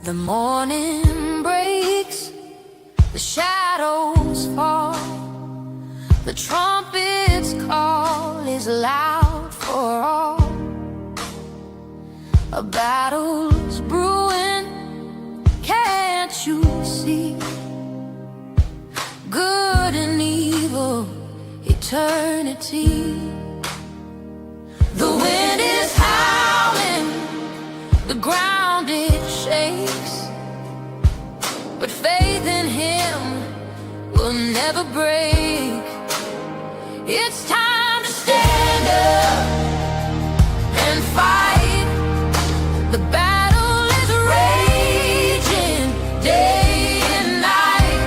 The morning breaks, the shadows fall, the trumpet's call is loud for all. A battle's brewing, can't you see? Good and evil, eternity. The wind is howling, the ground it shakes, but faith in Him will never break. It's time to stand up and fight. The battle is raging day and night.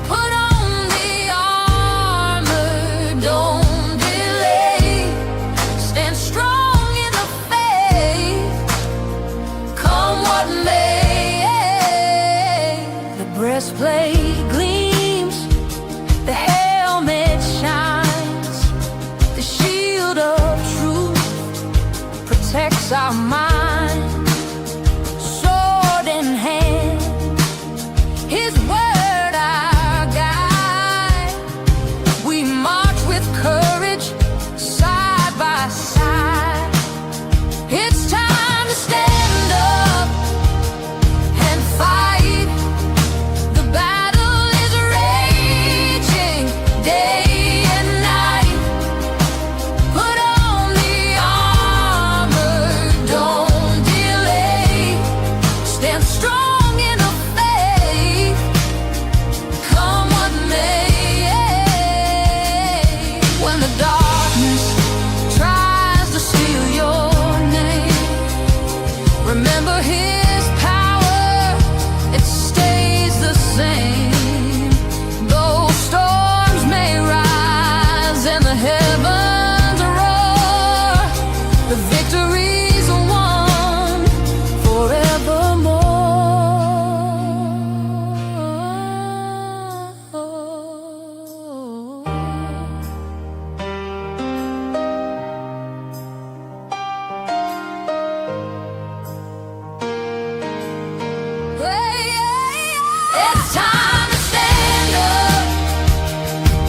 Put on the armor, don't delay. Stand strong in the faith, come what may. The breastplate gleams, the helmet shines, the shield of truth protects our mind. Sword in hand, His word our guide. We march with courage, side by side. It's time to stand up and fight. The battle is raging day and night. Put on the armor, don't delay. Stand strong in the faith, come what may. When the darkness tries to steal your name, remember His power, it stays the same. Though storms may rise and the heavens roar, the victory's won forevermore. It's time to stand up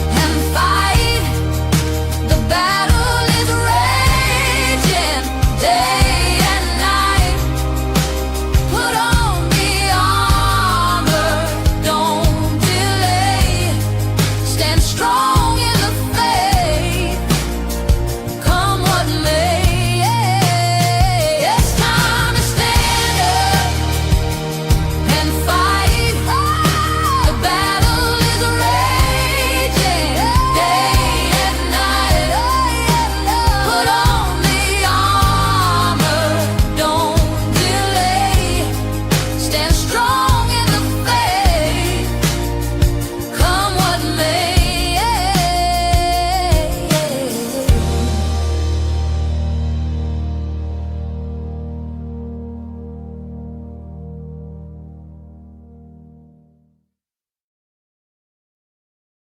and fight. The battle is raging day and night. Put on the armor, don't delay. Stand strong in the faith, come what may. It's time to stand up and fight. The battle is raging day and night. Put on the armor, don't delay. Stand strong in the faith, come what may.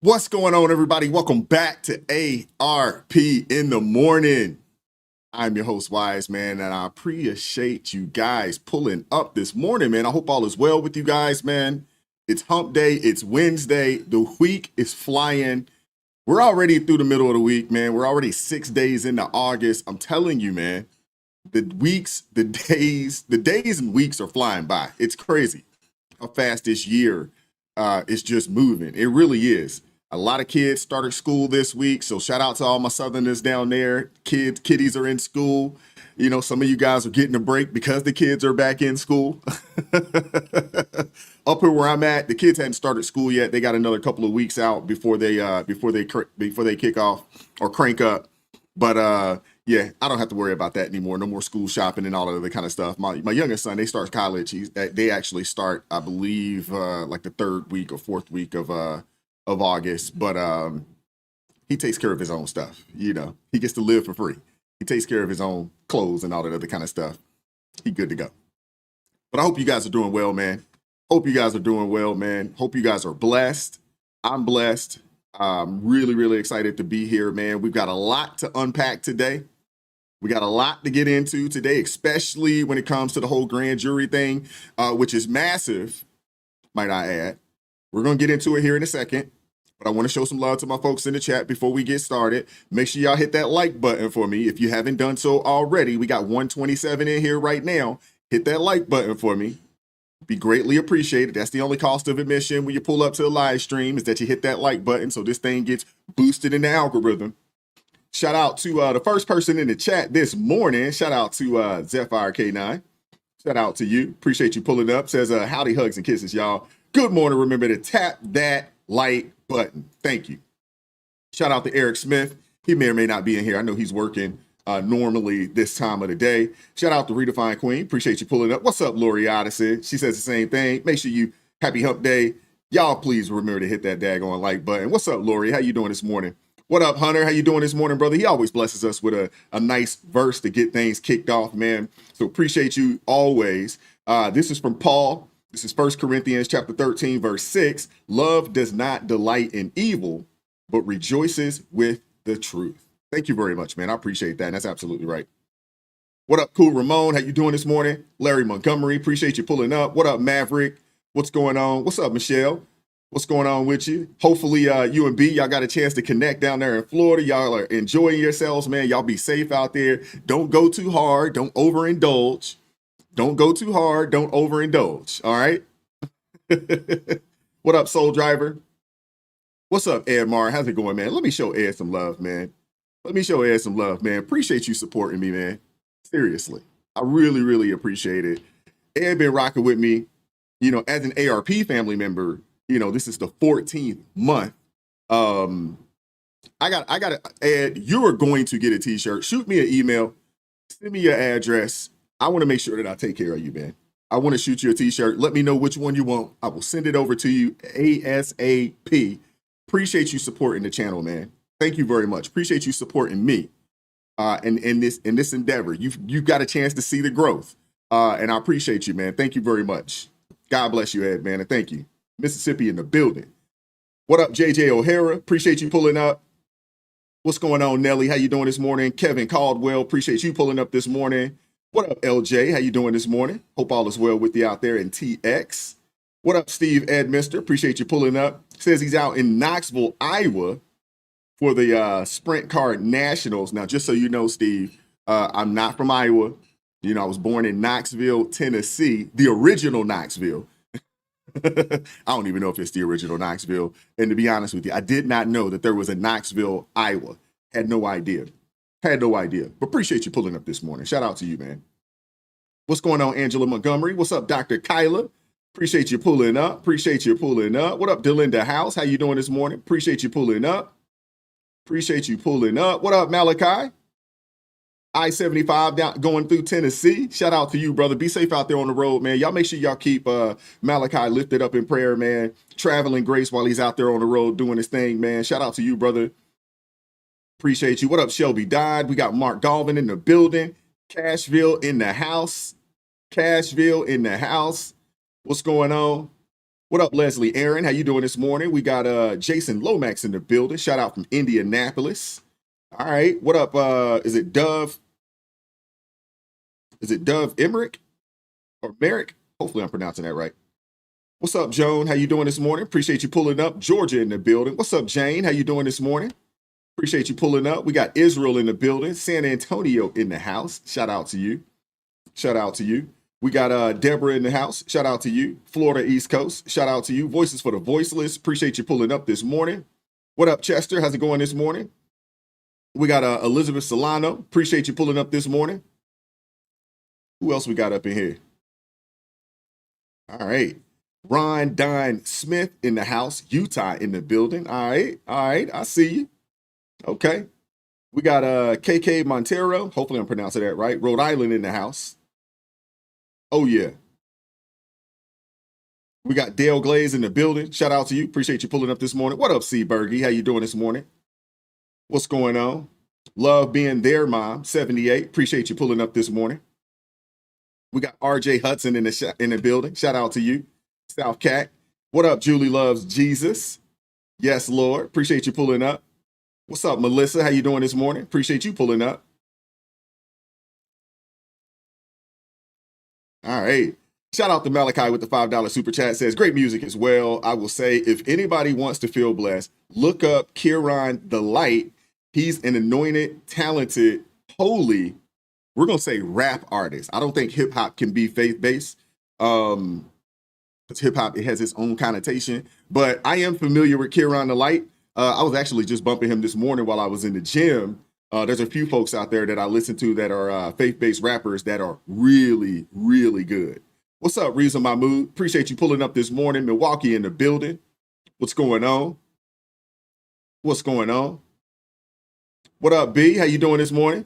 What's going on, everybody? Welcome back to ARP in the morning. I'm your host, Wise Man, and I appreciate you guys pulling up this morning, man. I hope all is well with you guys, man. It's hump day. It's Wednesday. The week is flying. We're already through the middle of the week, man. We're already 6 days into August. I'm telling you, man, the days and weeks are flying by. It's crazy how fast this year is just moving. It really is. A lot of kids started school this week, so shout out to all my Southerners down there. Kiddies are in school. You know, some of you guys are getting a break because the kids are back in school. Up here where I'm at, the kids hadn't started school yet. They got another couple of weeks out before they kick off or crank up. But yeah, I don't have to worry about that anymore. No more school shopping and all of the kind of stuff. My youngest son, they start college. They actually start, I believe, like the third week or fourth week of August. But he takes care of his own stuff. You know, he gets to live for free. He takes care of his own clothes and all that other kind of stuff. He good to go. But I hope you guys are doing well, man. Hope you guys are doing well, man. Hope you guys are blessed. I'm blessed. I'm really, really excited to be here, man. We've got a lot to unpack today. We got a lot to get into today, especially when it comes to the whole grand jury thing, which is massive, might I add. We're going to get into it here in a second, but I want to show some love to my folks in the chat before we get started. Make sure y'all hit that like button for me if you haven't done so already. We got 127 in here right now. Hit that like button for me. Be greatly appreciated. That's the only cost of admission when you pull up to the live stream is that you hit that like button so this thing gets boosted in the algorithm. Shout out to the first person in the chat this morning. Shout out to Zephyr K9. Shout out to you. Appreciate you pulling up. Says howdy, hugs, and kisses, y'all. Good morning. Remember to tap that like button. Thank you. Shout out to Eric Smith. He may or may not be in here. I know he's working normally this time of the day. Shout out to Redefined Queen. Appreciate you pulling up. What's up, Lori Odyssey? She says the same thing. Make sure you happy hump day. Y'all please remember to hit that daggone like button. What's up, Lori? How you doing this morning? What up, Hunter? How you doing this morning, brother? He always blesses us with a nice verse to get things kicked off, man. So appreciate you always. This is from Paul. This is 1 Corinthians chapter 13, verse 6. Love does not delight in evil, but rejoices with the truth. Thank you very much, man. I appreciate that. And that's absolutely right. What up, Cool Ramon? How you doing this morning? Larry Montgomery, appreciate you pulling up. What up, Maverick? What's going on? What's up, Michelle? What's going on with you? Hopefully you and B, y'all got a chance to connect down there in Florida. Y'all are enjoying yourselves, man. Y'all be safe out there. Don't go too hard. Don't overindulge. Don't go too hard. Don't overindulge. All right? What up, Soul Driver? What's up, Ed Mar? How's it going, man? Let me show Ed some love, man. Let me show Ed some love, man. Appreciate you supporting me, man. Seriously. I really, really appreciate it. Ed been rocking with me, you know, as an ARP family member. You know, this is the 14th month. I got Ed, you are going to get a t-shirt. Shoot me an email. Send me your address. I want to make sure that I take care of you, man. I want to shoot you a t-shirt. Let me know which one you want. I will send it over to you ASAP. Appreciate you supporting the channel, man. Thank you very much. Appreciate you supporting me in this endeavor. You've got a chance to see the growth. And I appreciate you, man. Thank you very much. God bless you, Ed, man. And thank you. Mississippi in the building. What up, JJ O'Hara? Appreciate you pulling up. What's going on, Nelly? How you doing this morning? Kevin Caldwell, appreciate you pulling up this morning. What up, LJ? How you doing this morning? Hope all is well with you out there in TX. What up, Steve Edminster? Appreciate you pulling up. Says he's out in Knoxville, Iowa for the Sprint Car Nationals. Now, just so you know, Steve, I'm not from Iowa. You know, I was born in Knoxville, Tennessee, the original Knoxville. I don't even know if it's the original Knoxville. And to be honest with you, I did not know that there was a Knoxville, Iowa. Had no idea. But appreciate you pulling up this morning. Shout out to you, man. What's going on, Angela Montgomery? What's up, Dr. Kyla? Appreciate you pulling up. What up, Delinda House? How you doing this morning? Appreciate you pulling up. What up, Malachi? I-75 down going through Tennessee. Shout out to you, brother. Be safe out there on the road, man. Y'all make sure y'all keep Malachi lifted up in prayer, man. Traveling grace while he's out there on the road doing his thing, man. Shout out to you, brother. Appreciate you. What up, Shelby Dodd? We got Mark Galvin in the building. Cashville in the house. What's going on? What up, Leslie Aaron? How you doing this morning? We got Jason Lomax in the building. Shout out from Indianapolis. All right. What up? Is it Dove Emmerich or Merrick? Hopefully I'm pronouncing that right. What's up, Joan? How you doing this morning? Appreciate you pulling up. Georgia in the building. What's up, Jane? How you doing this morning? Appreciate you pulling up. We got Israel in the building. San Antonio in the house. Shout out to you. We got Deborah in the house. Shout out to you. Florida East Coast. Shout out to you. Voices for the Voiceless. Appreciate you pulling up this morning. What up, Chester? How's it going this morning? We got Elizabeth Solano. Appreciate you pulling up this morning. Who else we got up in here? All right. Ron Dine Smith in the house. Utah in the building. All right. I see you. Okay. We got KK Montero. Hopefully I'm pronouncing that right. Rhode Island in the house. Oh, yeah. We got Dale Glaze in the building. Shout out to you. Appreciate you pulling up this morning. What up, C. Bergie? How you doing this morning? What's going on? Love being there, Mom. 78. Appreciate you pulling up this morning. We got RJ Hudson in the building. Shout out to you. South Cat. What up, Julie Loves Jesus? Yes, Lord. Appreciate you pulling up. What's up, Melissa? How you doing this morning? Appreciate you pulling up. All right. Shout out to Malachi with the $5 super chat. Says great music as well. I will say if anybody wants to feel blessed, look up Kieran the Light. He's an anointed, talented, holy, we're gonna say rap artist. I don't think hip hop can be faith based. Because hip hop, it has its own connotation. But I am familiar with Kieran the Light. I was actually just bumping him this morning while I was in the gym. There's a few folks out there that I listen to that are faith-based rappers that are really, really good. What's up, Reason My Mood? Appreciate you pulling up this morning. Milwaukee in the building. What's going on? What's going on? What up, B? How you doing this morning?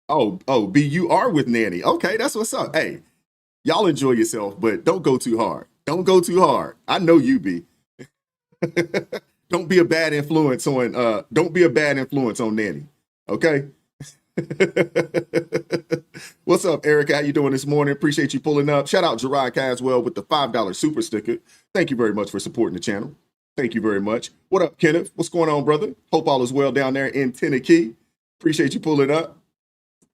Oh, B, you are with Nanny. Okay, that's what's up. Hey, y'all enjoy yourself, but don't go too hard. Don't go too hard. I know you, B. Don't be a bad influence on Nanny. Okay? What's up, Erica? How you doing this morning? Appreciate you pulling up. Shout out Gerard Caswell with the $5 super sticker. Thank you very much for supporting the channel. Thank you very much. What up, Kenneth? What's going on, brother? Hope all is well down there in Tennessee. Appreciate you pulling up.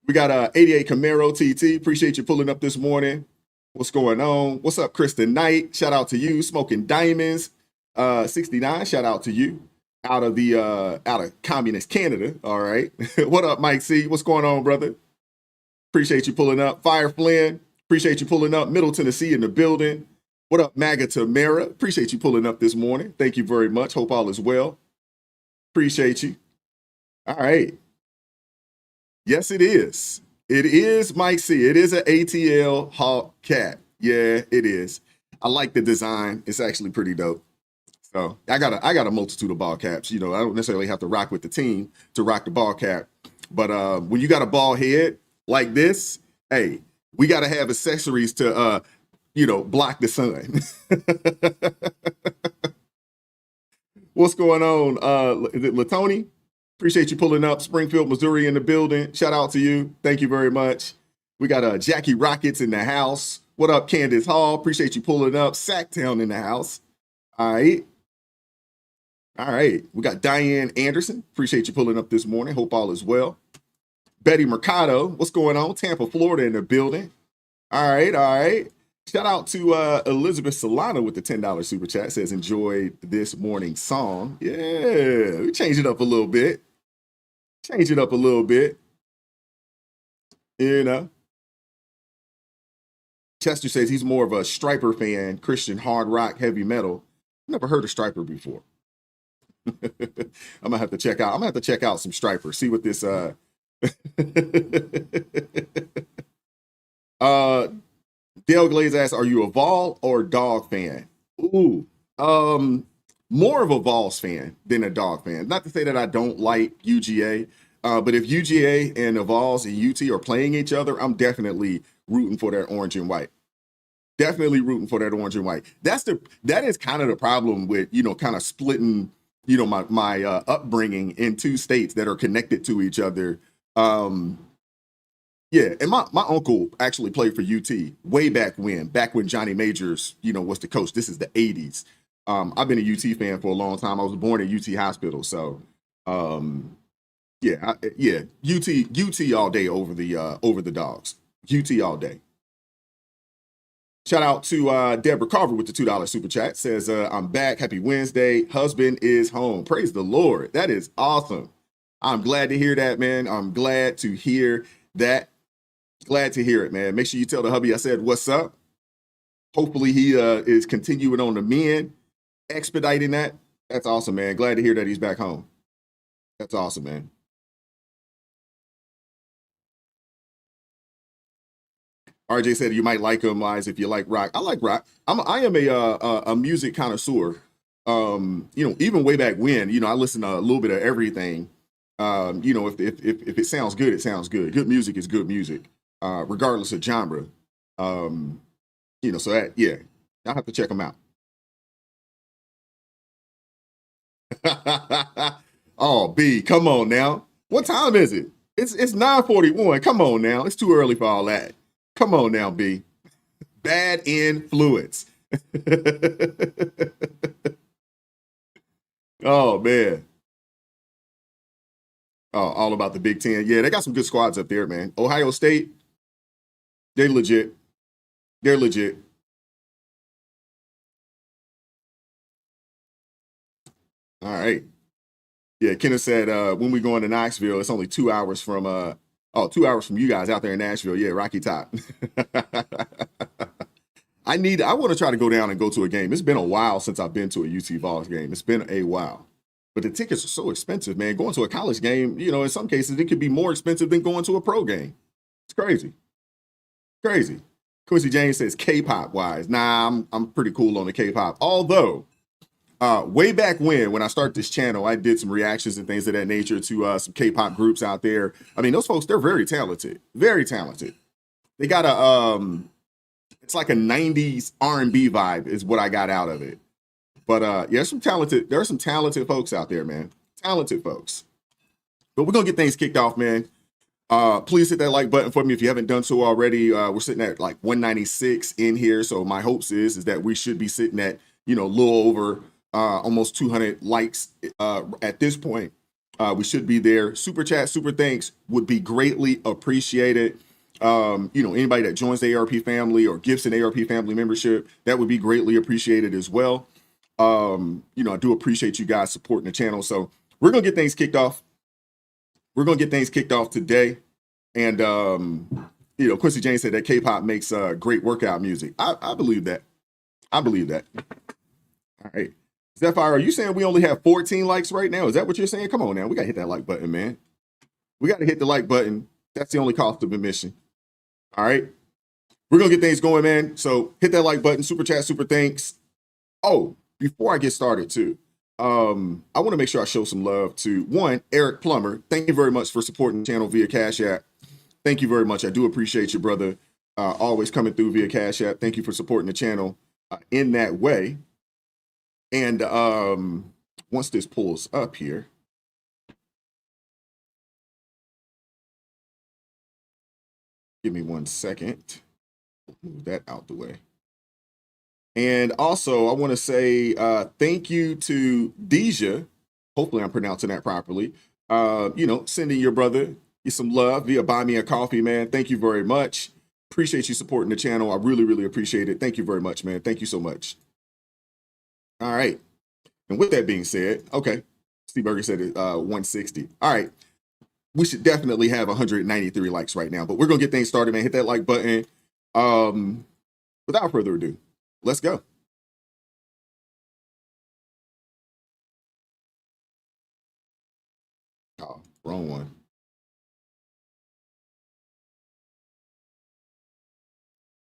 We got 88 Camaro TT. Appreciate you pulling up this morning. What's going on? What's up, Kristen Knight? Shout out to you. Smoking Diamonds 69. Shout out to you. Out of communist Canada. All right. What up, Mike C? What's going on, brother? Appreciate you pulling up. Fire Flynn. Appreciate you pulling up. Middle Tennessee in the building. What up, Maga Tamara? Appreciate you pulling up this morning. Thank you very much. Hope all is well. Appreciate you. All right. Yes, it is. It is, Mike C. It is an ATL Hawk Cat. Yeah, it is. I like the design. It's actually pretty dope. So I got a multitude of ball caps. You know, I don't necessarily have to rock with the team to rock the ball cap. But when you got a ball head like this, hey, we got to have accessories to, block the sun. What's going on? Is it Latoni? Appreciate you pulling up. Springfield, Missouri in the building. Shout out to you. Thank you very much. We got Jackie Rockets in the house. What up, Candace Hall? Appreciate you pulling up. Sacktown in the house. All right. All right. We got Diane Anderson. Appreciate you pulling up this morning. Hope all is well. Betty Mercado. What's going on? Tampa, Florida in the building. All right. All right. Shout out to Elizabeth Solana with the $10 super chat. Says, enjoyed this morning's song. Yeah. We changed it up a little bit. Change it up a little bit. You know. Chester says he's more of a Striper fan, Christian hard rock, heavy metal. Never heard of Striper before. I'm gonna have to check out some Striper. See what this Dale Glaze asks, are you a Vol or Dog fan? Ooh, more of a Vols fan than a Dog fan. Not to say that I don't like UGA, but if UGA and the Vols and UT are playing each other, I'm definitely rooting for that orange and white. Definitely rooting for that orange and white. That is kind of the problem with, kind of splitting, my upbringing in two states that are connected to each other. Yeah, and my uncle actually played for UT way back when Johnny Majors, was the coach. This is the 80s. I've been a UT fan for a long time. I was born at UT Hospital, so UT all day over the Dogs. UT all day. Shout out to Deborah Carver with the $2 super chat. Says, I'm back. Happy Wednesday. Husband is home. Praise the Lord. That is awesome. I'm glad to hear that, man. I'm glad to hear that. Glad to hear it, man. Make sure you tell the hubby I said what's up. Hopefully he is continuing on the mend, expediting that. That's awesome, man. Glad to hear that he's back home. That's awesome, man. RJ said you might like him, Wise, if you like rock. I like rock. I am a music connoisseur. Even way back when, I listen to a little bit of everything. If it sounds good, it sounds good. Good music is good music, regardless of genre. So that, yeah, I'll have to check them out. Oh, B, come on now. What time is it? It's 9:41. Come on now. It's too early for all that. Come on now, B. Bad influence. Oh, man. Oh, all about the Big Ten. Yeah, they got some good squads up there, man. Ohio State, they legit. They're legit. All right. Yeah, Kenneth said when we going to Knoxville, it's only 2 hours from 2 hours from you guys out there in Nashville. Yeah, Rocky Top. I want to try to go down and go to a game. It's been a while since I've been to a UT Vols game. It's been a while. But the tickets are so expensive, man. Going to a college game, in some cases it could be more expensive than going to a pro game. It's crazy. Crazy. Quincy James says K-pop wise. Nah, I'm pretty cool on the K-pop. Although way back when I started this channel, I did some reactions and things of that nature to some K-pop groups out there. I mean, those folks, they're very talented. Very talented. They got it's like a 90s R&B vibe is what I got out of it. But there are some talented folks out there, man. Talented folks. But we're gonna get things kicked off, man. Please hit that like button for me if you haven't done so already. We're sitting at like 196 in here. So my hopes is that we should be sitting at, a little over almost 200 likes at this point. We should be there. Super chat, super thanks would be greatly appreciated. Anybody that joins the ARP family or gives an ARP family membership, that would be greatly appreciated as well. I do appreciate you guys supporting the channel. So we're going to get things kicked off. We're going to get things kicked off today. And, Quincy James said that K-pop makes great workout music. I believe that. I believe that. All right. Zephyr, are you saying we only have 14 likes right now? Is that what you're saying? Come on now. We got to hit that like button, man. We got to hit the like button. That's the only cost of admission. All right. We're going to get things going, man. So hit that like button, super chat, super thanks. Oh, before I get started too, I want to make sure I show some love to one, Eric Plummer. Thank you very much for supporting the channel via Cash App. Thank you very much. I do appreciate you, brother. Always coming through via Cash App. Thank you for supporting the channel in that way. And once this pulls up here, give me 1 second. Move that out the way. And also, I want to say thank you to Deja. Hopefully, I'm pronouncing that properly. Sending your brother some love via Buy Me a Coffee, man. Thank you very much. Appreciate you supporting the channel. I really, really appreciate it. Thank you very much, man. Thank you so much. All right. And with that being said, okay, Steve Berger said it 160. All right. We should definitely have 193 likes right now, but we're going to get things started, man. Hit that like button. Without further ado, let's go. Oh, wrong one.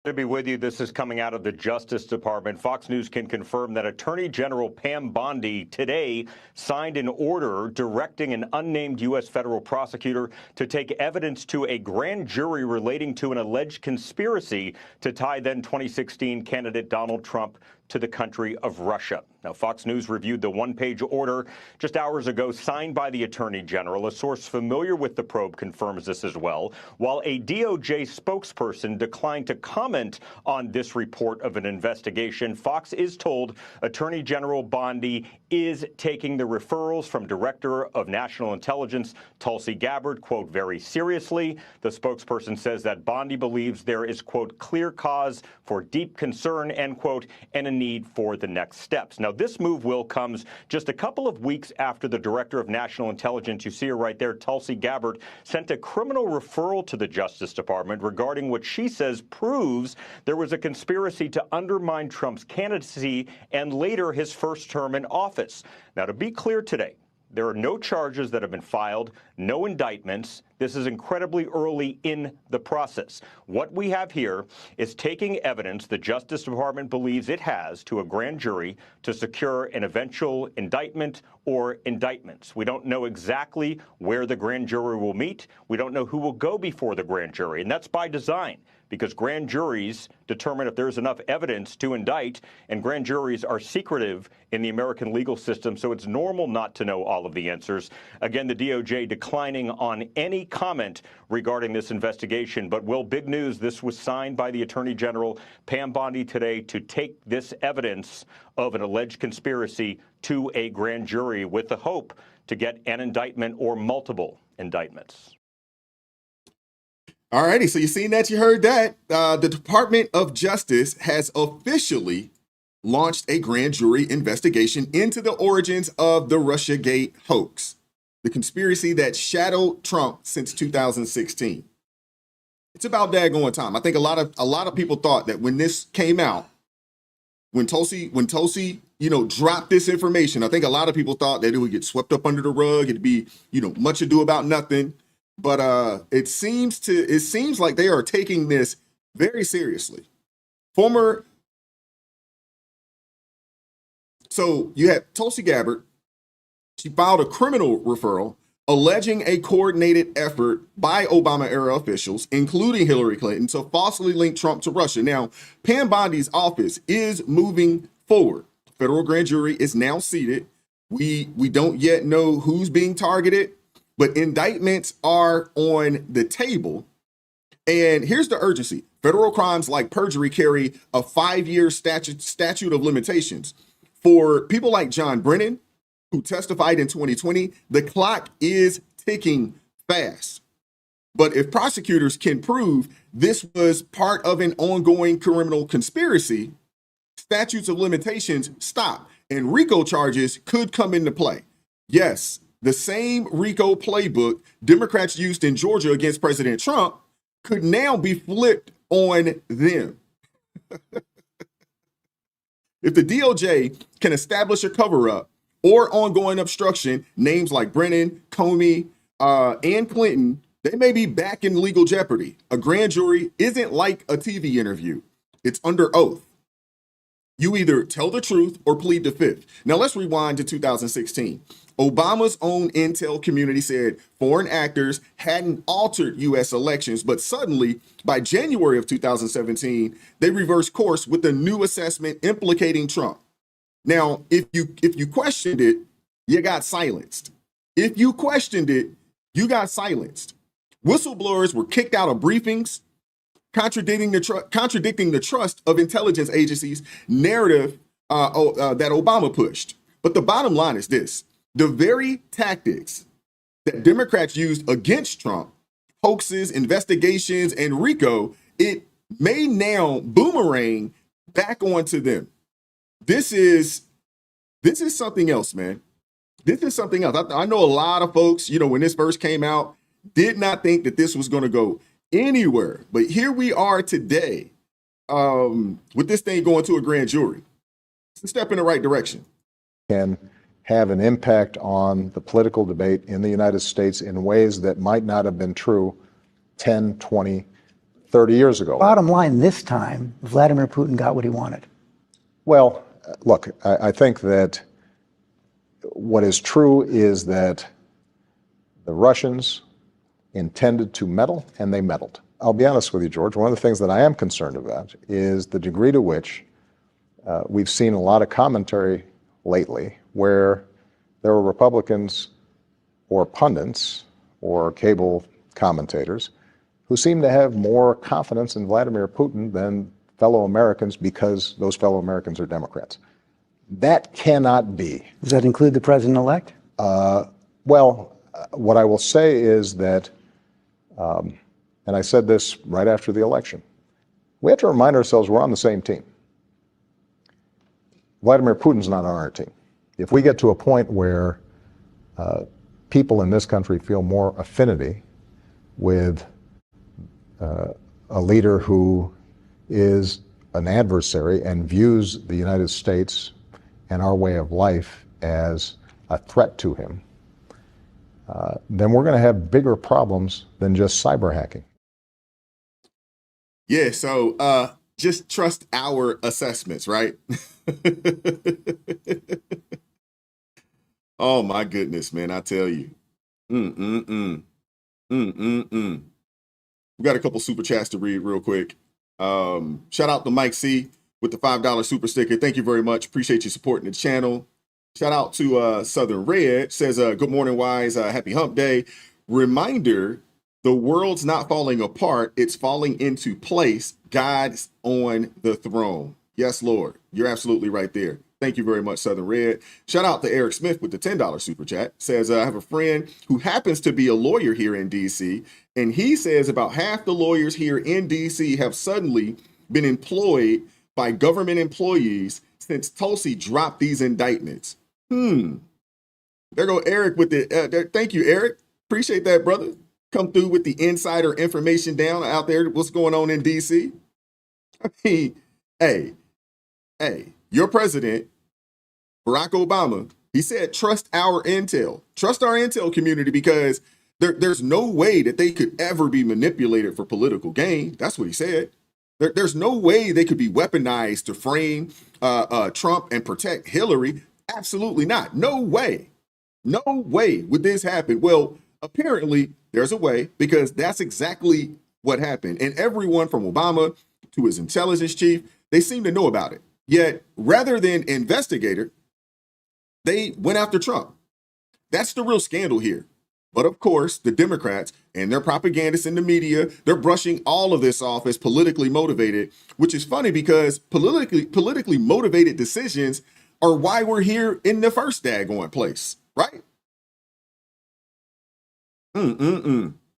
To be with you, this is coming out of the Justice Department. Fox News can confirm that Attorney General Pam Bondi today signed an order directing an unnamed U.S. federal prosecutor to take evidence to a grand jury relating to an alleged conspiracy to tie then 2016 candidate Donald Trump to the country of Russia. Now, Fox News reviewed the one-page order just hours ago signed by the Attorney General. A source familiar with the probe confirms this as well, while a DOJ spokesperson declined to comment on this report of an investigation. Fox is told Attorney General Bondi is taking the referrals from Director of National Intelligence Tulsi Gabbard, quote, very seriously. The spokesperson says that Bondi believes there is, quote, clear cause for deep concern, end quote, and a need for the next steps. Now, this move comes just a couple of weeks after the Director of National Intelligence, you see her right there, Tulsi Gabbard, sent a criminal referral to the Justice Department regarding what she says proves there was a conspiracy to undermine Trump's candidacy and later his first term in office. Now, to be clear today, there are no charges that have been filed, no indictments. This is incredibly early in the process. What we have here is taking evidence the Justice Department believes it has to a grand jury to secure an eventual indictment or indictments. We don't know exactly where the grand jury will meet. We don't know who will go before the grand jury, and that's by design, because grand juries determine if there's enough evidence to indict, and grand juries are secretive in the American legal system, so it's normal not to know all of the answers. Again, the DOJ declining on any comment regarding this investigation. But, Will, big news, this was signed by the Attorney General Pam Bondi today to take this evidence of an alleged conspiracy to a grand jury with the hope to get an indictment or multiple indictments. All righty, so you seen that, you heard that. The Department of Justice has officially launched a grand jury investigation into the origins of the Russiagate hoax, the conspiracy that shadowed Trump since 2016. It's about daggone time. I think a lot of people thought that when this came out, when Tulsi, dropped this information, I think a lot of people thought that it would get swept up under the rug. It'd be, much ado about nothing. But it seems like they are taking this very seriously. So you had Tulsi Gabbard. She filed a criminal referral alleging a coordinated effort by Obama-era officials, including Hillary Clinton, to falsely link Trump to Russia. Now, Pam Bondi's office is moving forward. Federal grand jury is now seated. We don't yet know who's being targeted, but indictments are on the table. And here's the urgency. Federal crimes like perjury carry a 5-year statute of limitations. For people like John Brennan, who testified in 2020, the clock is ticking fast. But if prosecutors can prove this was part of an ongoing criminal conspiracy, statutes of limitations stop and RICO charges could come into play. Yes, the same RICO playbook Democrats used in Georgia against President Trump could now be flipped on them. If the DOJ can establish a cover-up or ongoing obstruction, names like Brennan, Comey, and Clinton, they may be back in legal jeopardy. A grand jury isn't like a TV interview. It's under oath. You either tell the truth or plead the fifth. Now let's rewind to 2016. Obama's own intel community said foreign actors hadn't altered U.S. elections, but suddenly, by January of 2017, they reversed course with a new assessment implicating Trump. Now, if you questioned it, you got silenced. If you questioned it, you got silenced. Whistleblowers were kicked out of briefings, contradicting the trust of intelligence agencies narrative that Obama pushed. But the bottom line is this. The very tactics that Democrats used against Trump, hoaxes, investigations, and RICO, it may now boomerang back onto them. This is something else, man. This is something else. I know a lot of folks, when this first came out, did not think that this was going to go anywhere. But here we are today with this thing going to a grand jury. It's a step in the right direction. Can have an impact on the political debate in the United States in ways that might not have been true 10, 20, 30 years ago. Bottom line, this time, Vladimir Putin got what he wanted. Well, look, I think that what is true is that the Russians intended to meddle, and they meddled. I'll be honest with you, George. One of the things that I am concerned about is the degree to which we've seen a lot of commentary lately where there were Republicans or pundits or cable commentators who seem to have more confidence in Vladimir Putin than fellow Americans because those fellow Americans are Democrats. That cannot be. Does that include the president-elect? Well, what I will say is that, and I said this right after the election, we have to remind ourselves we're on the same team. Vladimir Putin's not on our team. If we get to a point where people in this country feel more affinity with a leader who is an adversary and views the United States and our way of life as a threat to him, then we're going to have bigger problems than just cyber hacking. Yeah, so just trust our assessments, right? Oh my goodness, man, I tell you. We got a couple super chats to read real quick. Shout out to Mike C with the $5 super sticker. Thank you very much. Appreciate you supporting the channel. Shout out to Southern Red. Says, good morning, Wise. Happy hump day. Reminder, the world's not falling apart. It's falling into place. God's on the throne. Yes, Lord. You're absolutely right there. Thank you very much, Southern Red. Shout out to Eric Smith with the $10 super chat. Says, I have a friend who happens to be a lawyer here in D.C., and he says about half the lawyers here in D.C. have suddenly been employed by government employees since Tulsi dropped these indictments. There go Eric with the, thank you, Eric. Appreciate that, brother. Come through with the insider information down out there. What's going on in D.C.? I mean, hey, your president, Barack Obama, he said, trust our intel. Trust our intel community, because there's no way that they could ever be manipulated for political gain. That's what he said. There's no way they could be weaponized to frame Trump and protect Hillary. Absolutely not. No way. No way would this happen. Well, apparently there's a way, because that's exactly what happened. And everyone from Obama to his intelligence chief, they seem to know about it. Yet, rather than investigate it, they went after Trump. That's the real scandal here. But of course, the Democrats and their propagandists in the media, they're brushing all of this off as politically motivated, which is funny because politically motivated decisions are why we're here in the first daggone place, right?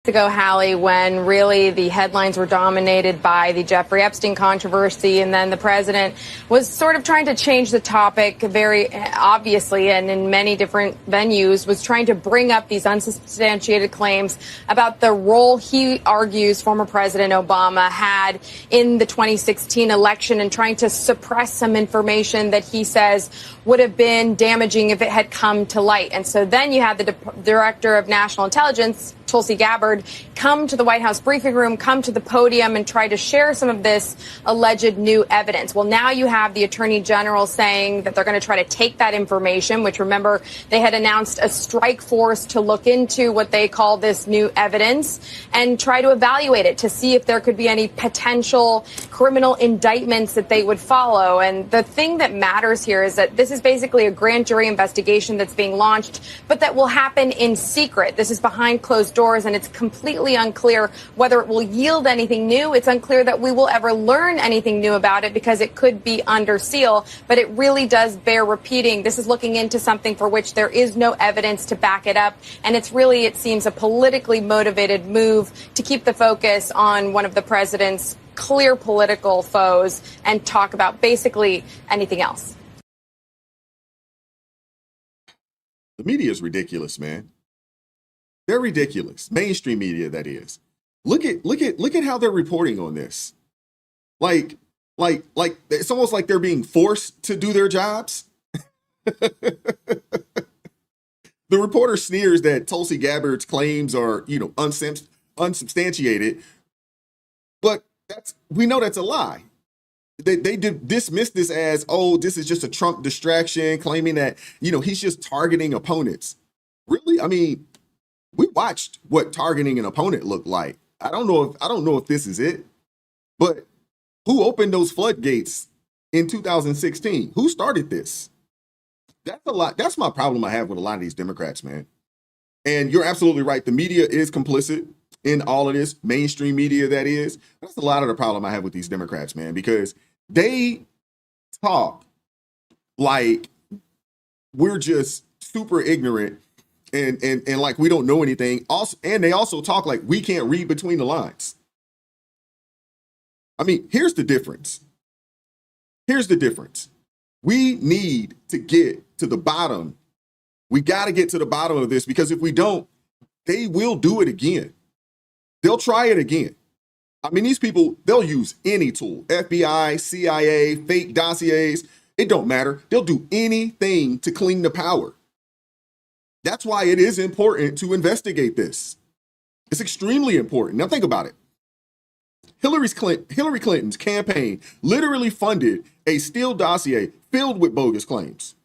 Ago, Hallie, when really the headlines were dominated by the Jeffrey Epstein controversy, and then the president was sort of trying to change the topic very obviously, and in many different venues was trying to bring up these unsubstantiated claims about the role he argues former President Obama had in the 2016 election, and trying to suppress some information that he says would have been damaging if it had come to light. And so then you had the director of national intelligence, Tulsi Gabbard, come to the White House briefing room, come to the podium, and try to share some of this alleged new evidence. Well, now you have the Attorney General saying that they're going to try to take that information, which, remember, they had announced a strike force to look into what they call this new evidence and try to evaluate it to see if there could be any potential criminal indictments that they would follow. And the thing that matters here is that this is basically a grand jury investigation that's being launched, but that will happen in secret. This is behind closed doors, and it's completely unclear whether it will yield anything new. It's unclear that we will ever learn anything new about it, because it could be under seal. But it really does bear repeating. This is looking into something for which there is no evidence to back it up. And it's really, it seems, a politically motivated move to keep the focus on one of the president's clear political foes and talk about basically anything else. The media is ridiculous, man. They're ridiculous. Mainstream media, that is. Look at how they're reporting on this. Like it's almost like they're being forced to do their jobs. The reporter sneers that Tulsi Gabbard's claims are, unsubstantiated, but we know that's a lie. They dismiss this as, oh, this is just a Trump distraction, claiming that, he's just targeting opponents. Really? I mean, we watched what targeting an opponent looked like. I don't know if this is it, but who opened those floodgates in 2016? Who started this? That's a lot. That's my problem I have with a lot of these Democrats, man. And you're absolutely right. The media is complicit in all of this, mainstream media, that is. That's a lot of the problem I have with these Democrats, man, because they talk like we're just super ignorant and like we don't know anything. Also, and they also talk like we can't read between the lines. I mean, here's the difference. We need to get to the bottom. We got to get to the bottom of this, because if we don't, they will do it again. They'll try it again. I mean, these people, they'll use any tool, FBI, CIA, fake dossiers. It don't matter. They'll do anything to clean the power. That's why it is important to investigate this. It's extremely important. Now think about it. Hillary Clinton's campaign literally funded a Steele dossier filled with bogus claims.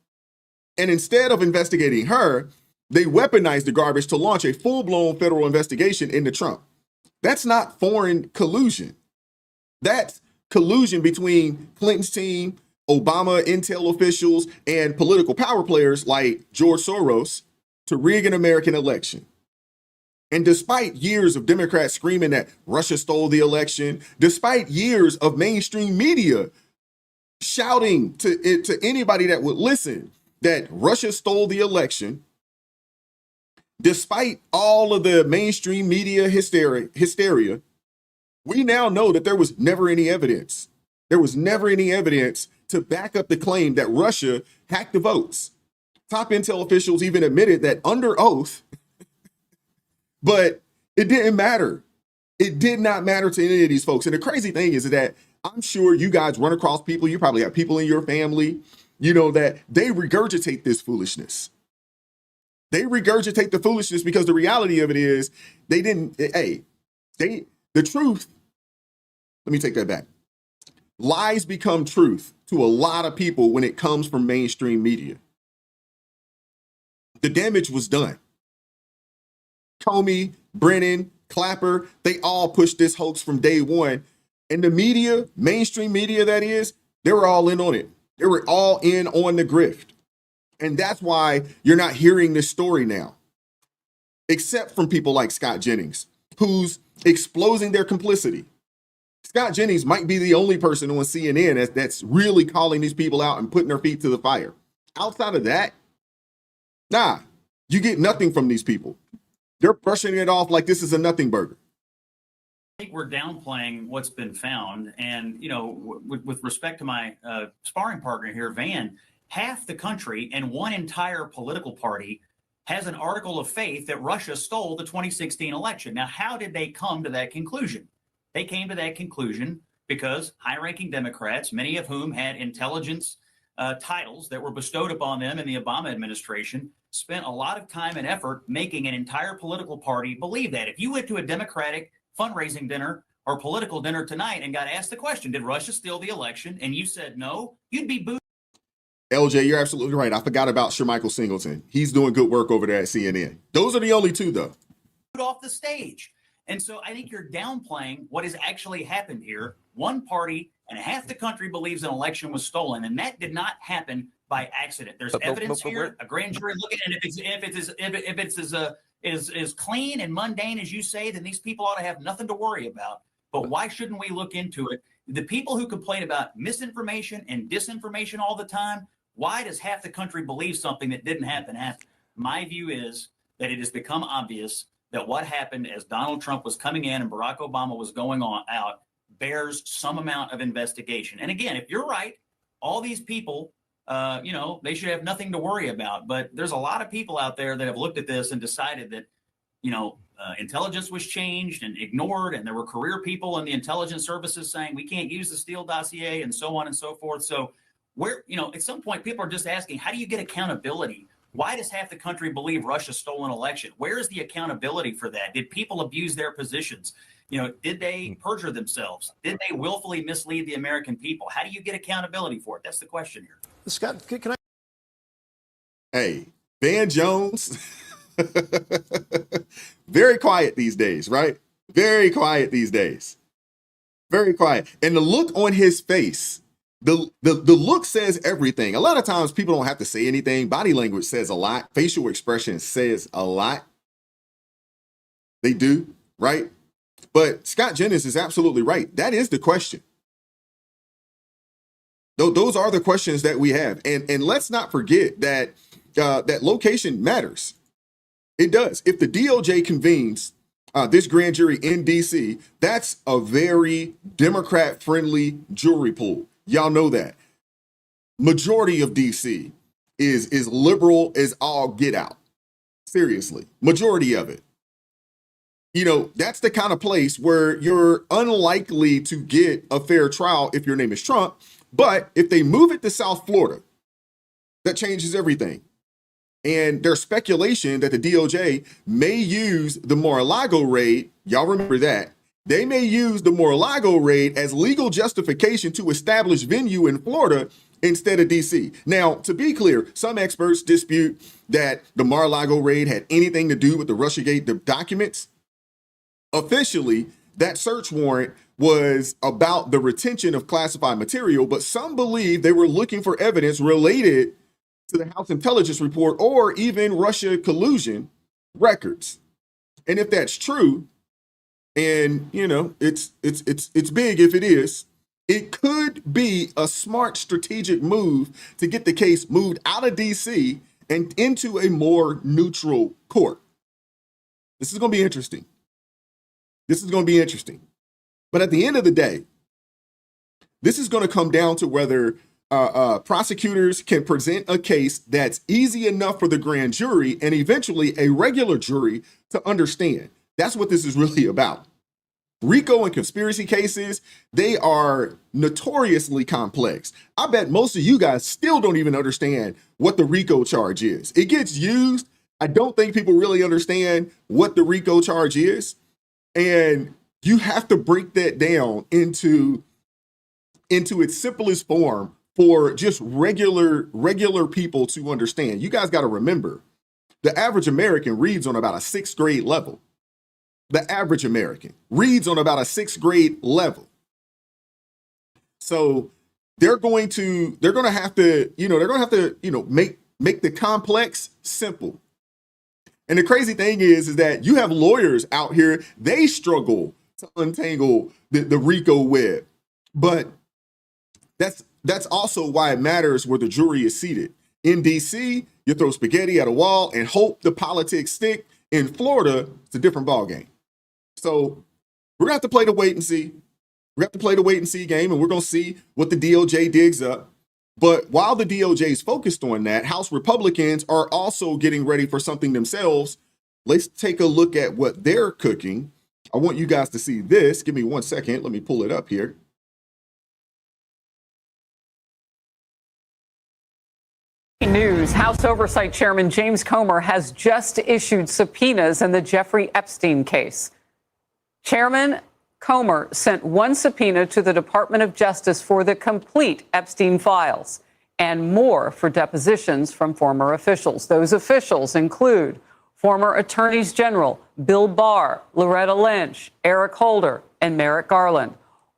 And instead of investigating her, they weaponized the garbage to launch a full-blown federal investigation into Trump. That's not foreign collusion. That's collusion between Clinton's team, Obama intel officials, and political power players like George Soros to rig an American election. And despite years of Democrats screaming that Russia stole the election, despite years of mainstream media shouting to anybody that would listen that Russia stole the election, despite all of the mainstream media hysteria, we now know that there was never any evidence. There was never any evidence to back up the claim that Russia hacked the votes. Top intel officials even admitted that under oath, but it didn't matter. It did not matter to any of these folks. And the crazy thing is that I'm sure you guys run across people, you probably have people in your family, you know, that they regurgitate this foolishness. They regurgitate the foolishness because the reality of it is the truth, let me take that back. Lies become truth to a lot of people when it comes from mainstream media. The damage was done. Comey, Brennan, Clapper, they all pushed this hoax from day one. And the media, mainstream media that is, they were all in on it. They were all in on the grift. And that's why you're not hearing this story now, except from people like Scott Jennings, who's exposing their complicity. Scott Jennings might be the only person on CNN that's really calling these people out and putting their feet to the fire. Outside of that, nah, you get nothing from these people. They're brushing it off like this is a nothing burger. I think we're downplaying what's been found. And, you know, with respect to my sparring partner here, Van, half the country and one entire political party has an article of faith that Russia stole the 2016 election. Now, how did they come to that conclusion? They came to that conclusion because high-ranking Democrats, many of whom had intelligence titles that were bestowed upon them in the Obama administration, spent a lot of time and effort making an entire political party believe that. If you went to a Democratic fundraising dinner or political dinner tonight and got asked the question, did Russia steal the election? And you said no, you'd be booed. LJ, you're absolutely right. I forgot about Shermichael Singleton. He's doing good work over there at CNN. Those are the only two, though. Off the stage. And so I think you're downplaying what has actually happened here. One party and half the country believes an election was stolen, and that did not happen by accident. There's evidence here. A grand jury looking, and if it's as clean and mundane as you say, then these people ought to have nothing to worry about. But why shouldn't we look into it? The people who complain about misinformation and disinformation all the time, why does half the country believe something that didn't happen? My view is that it has become obvious that what happened as Donald Trump was coming in and Barack Obama was going out bears some amount of investigation. And again, if you're right, all these people, they should have nothing to worry about. But there's a lot of people out there that have looked at this and decided that, intelligence was changed and ignored. And there were career people in the intelligence services saying we can't use the Steele dossier and so on and so forth. So at some point, people are just asking, how do you get accountability? Why does half the country believe Russia stole an election? Where is the accountability for that? Did people abuse their positions? Did they perjure themselves? Did they willfully mislead the American people? How do you get accountability for it? That's the question here. Scott, can I? Hey, Van Jones, very quiet these days, right? Very quiet these days. Very quiet. And the look on his face, the look says everything. A lot of times people don't have to say anything. Body language says a lot. Facial expression says a lot. They do, right? But Scott Jennings is absolutely right. That is the question. Those are the questions that we have. And let's not forget that that location matters. It does. If the DOJ convenes this grand jury in D.C., that's a very Democrat-friendly jury pool. Y'all know that. Majority of D.C. is liberal as all get out. Seriously. Majority of it. That's the kind of place where you're unlikely to get a fair trial if your name is Trump. But if they move it to South Florida, that changes everything. And there's speculation that the DOJ may use the Mar-a-Lago raid. Y'all remember that. They may use the Mar-a-Lago raid as legal justification to establish venue in Florida instead of D.C. Now, to be clear, some experts dispute that the Mar-a-Lago raid had anything to do with the Russiagate documents. Officially, that search warrant was about the retention of classified material, but some believe they were looking for evidence related to the House Intelligence Report or even Russia collusion records. And if that's true, and it's big if it is, It could be a smart strategic move to get the case moved out of DC and into a more neutral court. This is going to be interesting. This is going to be interesting. But at the end of the day, this is going to come down to whether prosecutors can present a case that's easy enough for the grand jury and eventually a regular jury to understand. That's what this is really about. RICO and conspiracy cases, they are notoriously complex. I bet most of you guys still don't even understand what the RICO charge is. It gets used. I don't think people really understand what the RICO charge is. And you have to break that down into its simplest form for just regular people to understand. You guys got to remember, the average American reads on about a 6th grade level. The average American reads on about a 6th grade level. So they're going to have to, make the complex simple. And the crazy thing is that you have lawyers out here, they struggle to untangle the RICO web. But that's also why it matters where the jury is seated. In DC, you throw spaghetti at a wall and hope the politics stick. In Florida, it's a different ballgame. So we're gonna have to play the wait and see. We have to play the wait and see game, and we're gonna see what the DOJ digs up. But while the DOJ is focused on that, House Republicans are also getting ready for something themselves. Let's take a look at what they're cooking. I want you guys to see this. Give me 1 second. Let me pull it up here. News. House Oversight Chairman James Comer has just issued subpoenas in the Jeffrey Epstein case. Chairman Comer sent one subpoena to the Department of Justice for the complete Epstein files and more for depositions from former officials. Those officials include former attorneys general Bill Barr, Loretta Lynch, Eric Holder, and Merrick Garland.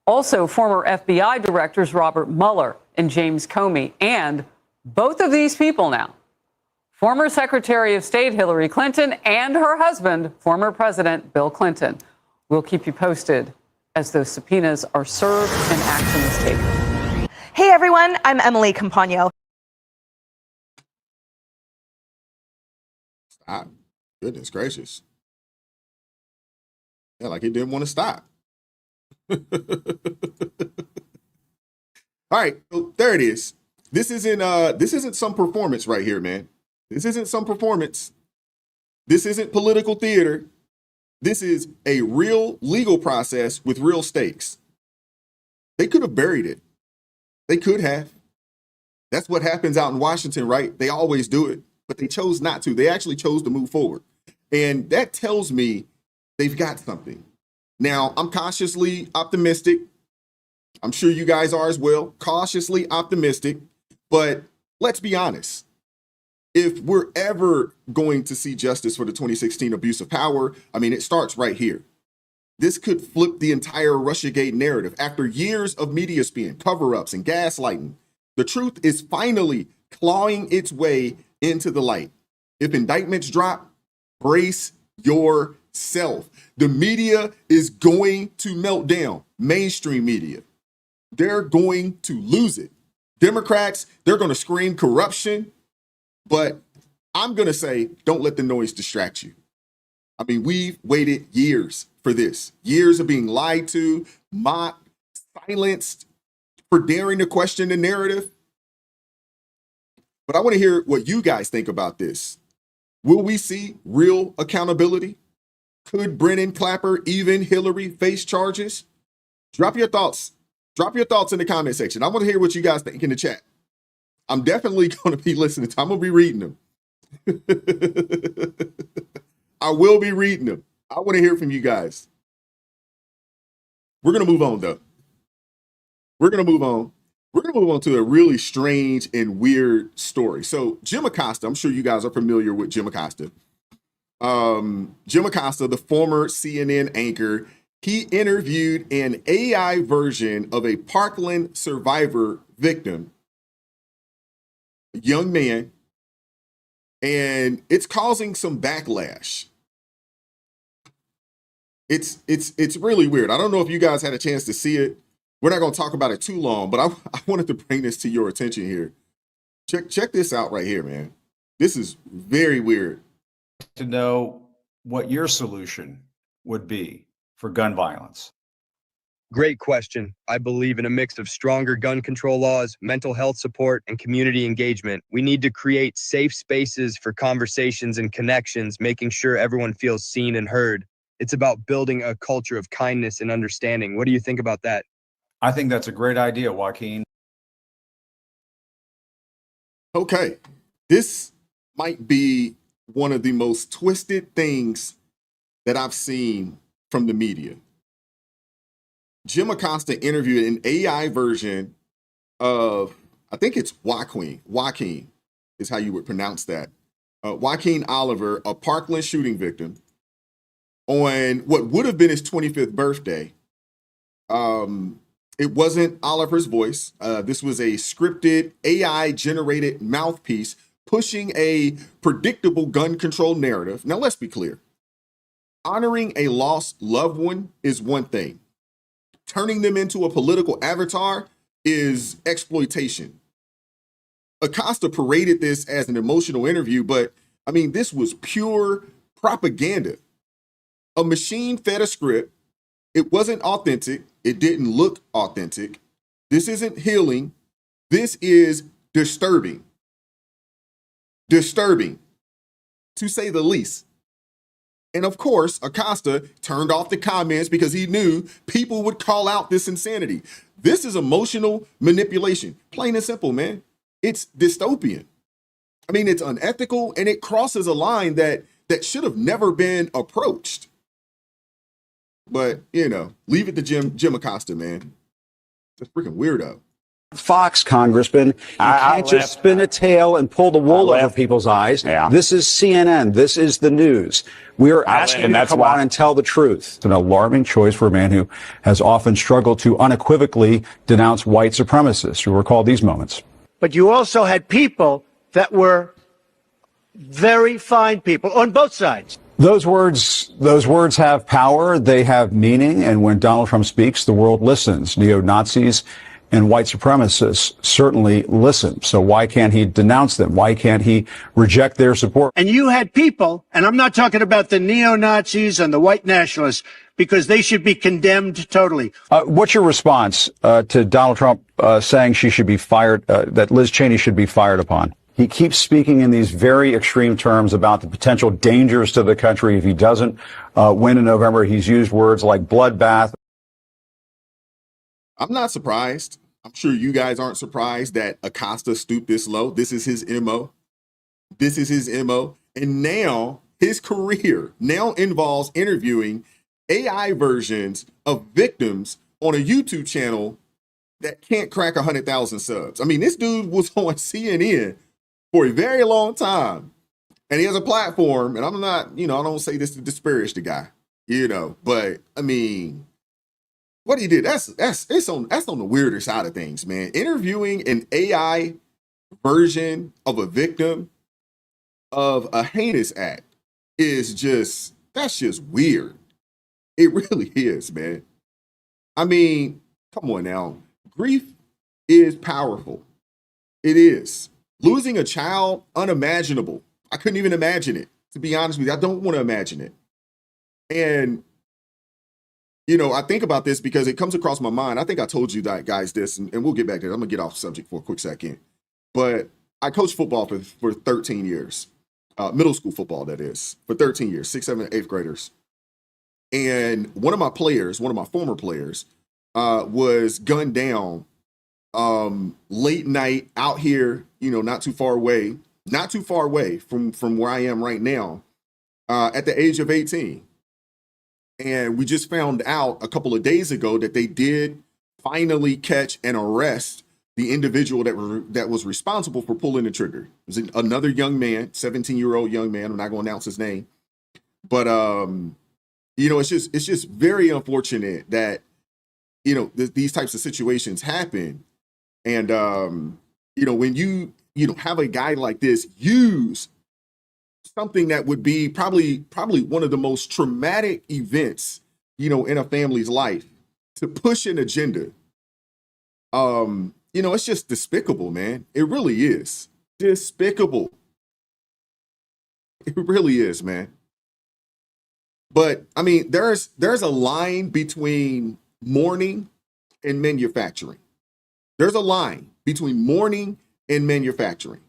Also, former FBI directors Robert Mueller and James Comey, and both of these people now, former Secretary of State Hillary Clinton and her husband, former President Bill Clinton. We'll keep you posted as those subpoenas are served and action is taken. Hey everyone, I'm Emily Campagno. Stop. Goodness gracious. Yeah, like he didn't want to stop. All right, so there it is. This isn't some performance right here, man. This isn't some performance. This isn't political theater. This is a real legal process with real stakes. They could have buried it. They could have. That's what happens out in Washington, right? They always do it, but they chose not to. They actually chose to move forward. And that tells me they've got something. Now, I'm cautiously optimistic. I'm sure you guys are as well. Cautiously optimistic. But let's be honest. If we're ever going to see justice for the 2016 abuse of power, I mean, it starts right here. This could flip the entire Russiagate narrative. After years of media spin, cover-ups, and gaslighting, the truth is finally clawing its way into the light. If indictments drop, brace yourself. The media is going to melt down. Mainstream media. They're going to lose it. Democrats, they're going to scream corruption. But I'm going to say, don't let the noise distract you. I mean, we've waited years for this. Years of being lied to, mocked, silenced, for daring to question the narrative. But I want to hear what you guys think about this. Will we see real accountability? Could Brennan, Clapper, even Hillary face charges? Drop your thoughts. Drop your thoughts in the comment section. I want to hear what you guys think in the chat. I'm definitely going to be listening to them. I'm going to be reading them. I will be reading them. I want to hear from you guys. We're going to move on, though. We're going to move on. We're going to move on to a really strange and weird story. So Jim Acosta, I'm sure you guys are familiar with Jim Acosta. Jim Acosta, the former CNN anchor, he interviewed an AI version of a Parkland survivor victim, a young man, and it's causing some backlash. It's really weird. I don't know if you guys had a chance to see it, we're not going to talk about it too long, but I wanted to bring this to your attention here. Check this out right here, man. This is very weird. To know what your solution would be for gun violence. Great question. I believe in a mix of stronger gun control laws, mental health support, and community engagement. We need to create safe spaces for conversations and connections, making sure everyone feels seen and heard. It's about building a culture of kindness and understanding. What do you think about that? I think that's a great idea, Joaquin. Okay, this might be one of the most twisted things that I've seen from the media. Jim Acosta interviewed an AI version of, I think it's Joaquin is how you would pronounce that. Joaquin Oliver, a Parkland shooting victim, on what would have been his 25th birthday. It wasn't Oliver's voice. This was a scripted AI-generated mouthpiece pushing a predictable gun control narrative. Now, let's be clear. Honoring a lost loved one is one thing. Turning them into a political avatar is exploitation. Acosta paraded this as an emotional interview, but I mean, this was pure propaganda. A machine fed a script. It wasn't authentic. It didn't look authentic. This isn't healing. This is disturbing. Disturbing, to say the least. And of course, Acosta turned off the comments because he knew people would call out this insanity. This is emotional manipulation. Plain and simple, man. It's dystopian. I mean, it's unethical and it crosses a line that should have never been approached. But, you know, leave it to Jim Acosta, man. It's a freaking weirdo. Fox, Congressman. You can't just spin a tail and pull the wool over people's eyes. Yeah. This is CNN. This is the news. We are asking you to come on and tell the truth. It's an alarming choice for a man who has often struggled to unequivocally denounce white supremacists. You recall these moments. But you also had people that were very fine people on both sides. Those words have power. They have meaning. And when Donald Trump speaks, the world listens. Neo-Nazis and white supremacists certainly listen. So why can't he denounce them? Why can't he reject their support? And you had people, and I'm not talking about the neo-Nazis and the white nationalists, because they should be condemned totally. What's your response to Donald Trump saying she should be fired, that Liz Cheney should be fired upon? He keeps speaking in these very extreme terms about the potential dangers to the country if he doesn't win in November. He's used words like bloodbath. I'm not surprised. I'm sure you guys aren't surprised that Acosta stooped this low. This is his MO. This is his MO. And now his career now involves interviewing AI versions of victims on a YouTube channel that can't crack 100,000 subs. I mean, this dude was on CNN for a very long time. And he has a platform. And I'm not, I don't say this to disparage the guy, but I mean, what he did, that's on the weirder side of things, man. Interviewing an AI version of a victim of a heinous act that's just weird. It really is, man. I mean, come on now. Grief is powerful. It is. Losing a child, unimaginable. I couldn't even imagine it. To be honest with you, I don't want to imagine it. And I think about this because it comes across my mind. I think I told you guys this, and we'll get back to it. I'm going to get off subject for a quick second. But I coached football for 13 years, middle school football, that is, for 13 years, 6th, 7th, 8th graders. And one of my former players, was gunned down late night out here, not too far away from where I am right now, at the age of 18. And we just found out a couple of days ago that they did finally catch and arrest the individual that was responsible for pulling the trigger. It was another young man, 17-year-old young man. I'm not going to announce his name, but it's just very unfortunate that these types of situations happen. And when you have a guy like this use something that would be probably one of the most traumatic events, in a family's life to push an agenda, It's just despicable, man. It really is despicable. It really is, man. But I mean, there's a line between mourning and manufacturing. There's a line between mourning and manufacturing.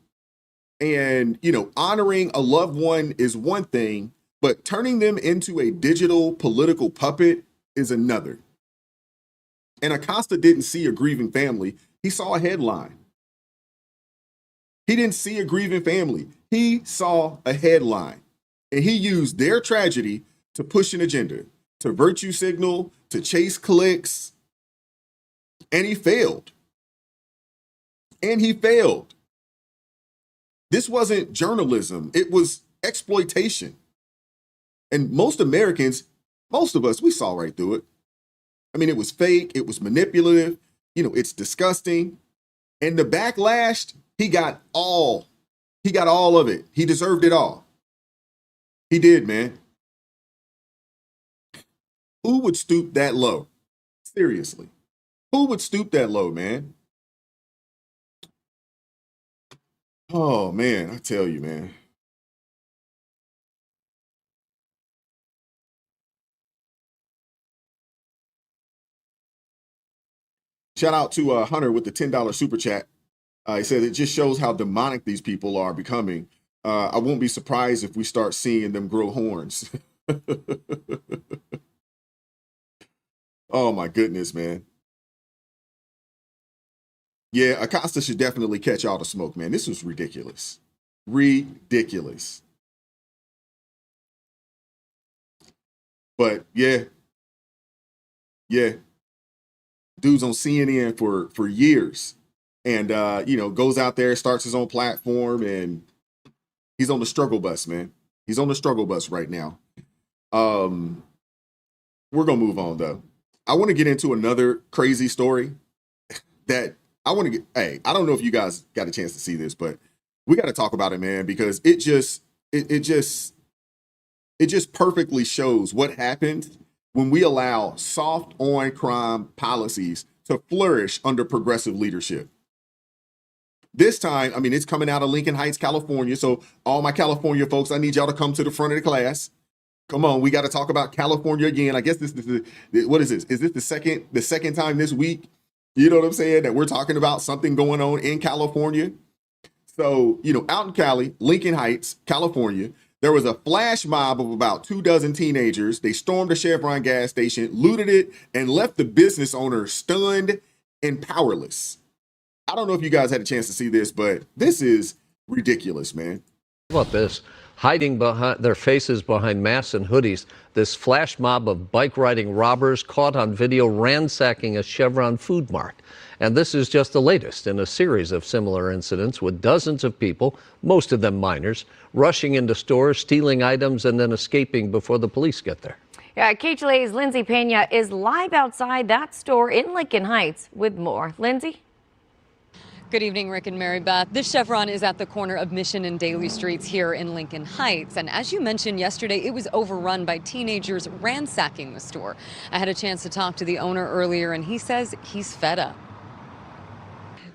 And, honoring a loved one is one thing, but turning them into a digital political puppet is another. And Acosta didn't see a grieving family. He saw a headline. He didn't see a grieving family. He saw a headline. And he used their tragedy to push an agenda, to virtue signal, to chase clicks. And he failed. This wasn't journalism. It was exploitation. And most Americans, most of us, we saw right through it. I mean, it was fake. It was manipulative. It's disgusting. And the backlash, he got all of it. He deserved it all. He did, man. Who would stoop that low? Seriously. Who would stoop that low, man? Oh, man, I tell you, man. Shout out to Hunter with the $10 super chat. He said it just shows how demonic these people are becoming. I won't be surprised if we start seeing them grow horns. Oh, my goodness, man. Yeah, Acosta should definitely catch all the smoke, man. This was ridiculous. Ridiculous. But yeah. Dude's on CNN for years. And goes out there, starts his own platform, and he's on the struggle bus, man. He's on the struggle bus right now. We're gonna move on though. I want to get into another crazy story that I want to get. Hey, I don't know if you guys got a chance to see this, but we got to talk about it, man, because it just perfectly shows what happens when we allow soft on crime policies to flourish under progressive leadership. This time, I mean, it's coming out of Lincoln Heights, California. So all my California folks, I need y'all to come to the front of the class. Come on, we got to talk about California again. I guess this is what is this? Is this the second time this week? You know what I'm saying? That we're talking about something going on in California. So, out in Cali, Lincoln Heights, California, there was a flash mob of about 24 teenagers. They stormed a Chevron gas station, looted it, and left the business owner stunned and powerless. I don't know if you guys had a chance to see this, but this is ridiculous, man. How about this? Hiding behind their faces behind masks and hoodies, this flash mob of bike-riding robbers caught on video ransacking a Chevron food mart. And this is just the latest in a series of similar incidents with dozens of people, most of them minors, rushing into stores, stealing items, and then escaping before the police get there. Yeah, KHLA's Lindsay Pena is live outside that store in Lincoln Heights with more. Lindsay? Good evening, Rick and Mary Beth. This Chevron is at the corner of Mission and Daly Streets here in Lincoln Heights. And as you mentioned yesterday, it was overrun by teenagers ransacking the store. I had a chance to talk to the owner earlier, and he says he's fed up.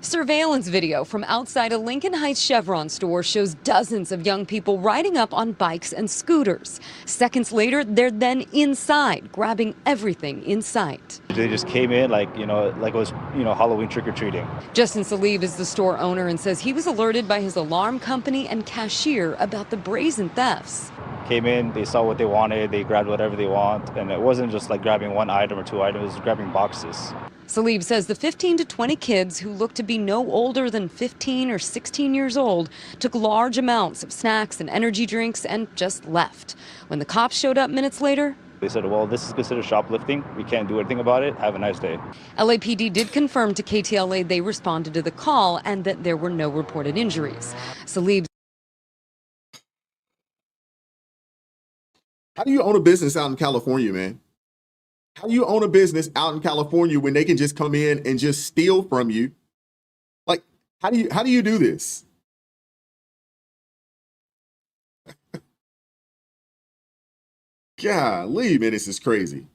Surveillance video from outside a Lincoln Heights Chevron store shows dozens of young people riding up on bikes and scooters. Seconds later, they're then inside, grabbing everything in sight. They just came in like it was, Halloween trick-or-treating. Justin Salib is the store owner and says he was alerted by his alarm company and cashier about the brazen thefts. Came in, they saw what they wanted, they grabbed whatever they want, and it wasn't just like grabbing one item or two items, it was grabbing boxes. Salib says the 15 to 20 kids who looked to be no older than 15 or 16 years old took large amounts of snacks and energy drinks and just left. When the cops showed up minutes later, they said, well, this is considered shoplifting. We can't do anything about it. Have a nice day. LAPD did confirm to KTLA they responded to the call and that there were no reported injuries. Salib. How do you own a business out in California, man? How do you own a business out in California when they can just come in and just steal from you? Like, how do you do this? Golly, man, this is crazy.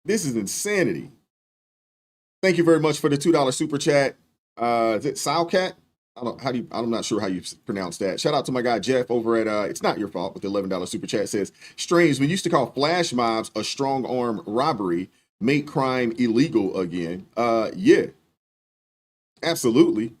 This is insanity. Thank you very much for the $2 super chat. Is it Salcat? I'm not sure how you pronounce that. Shout out to my guy Jeff over at It's Not Your Fault with the $11 super chat. Says, strange, we used to call flash mobs a strong arm robbery, make crime illegal again. Yeah, absolutely.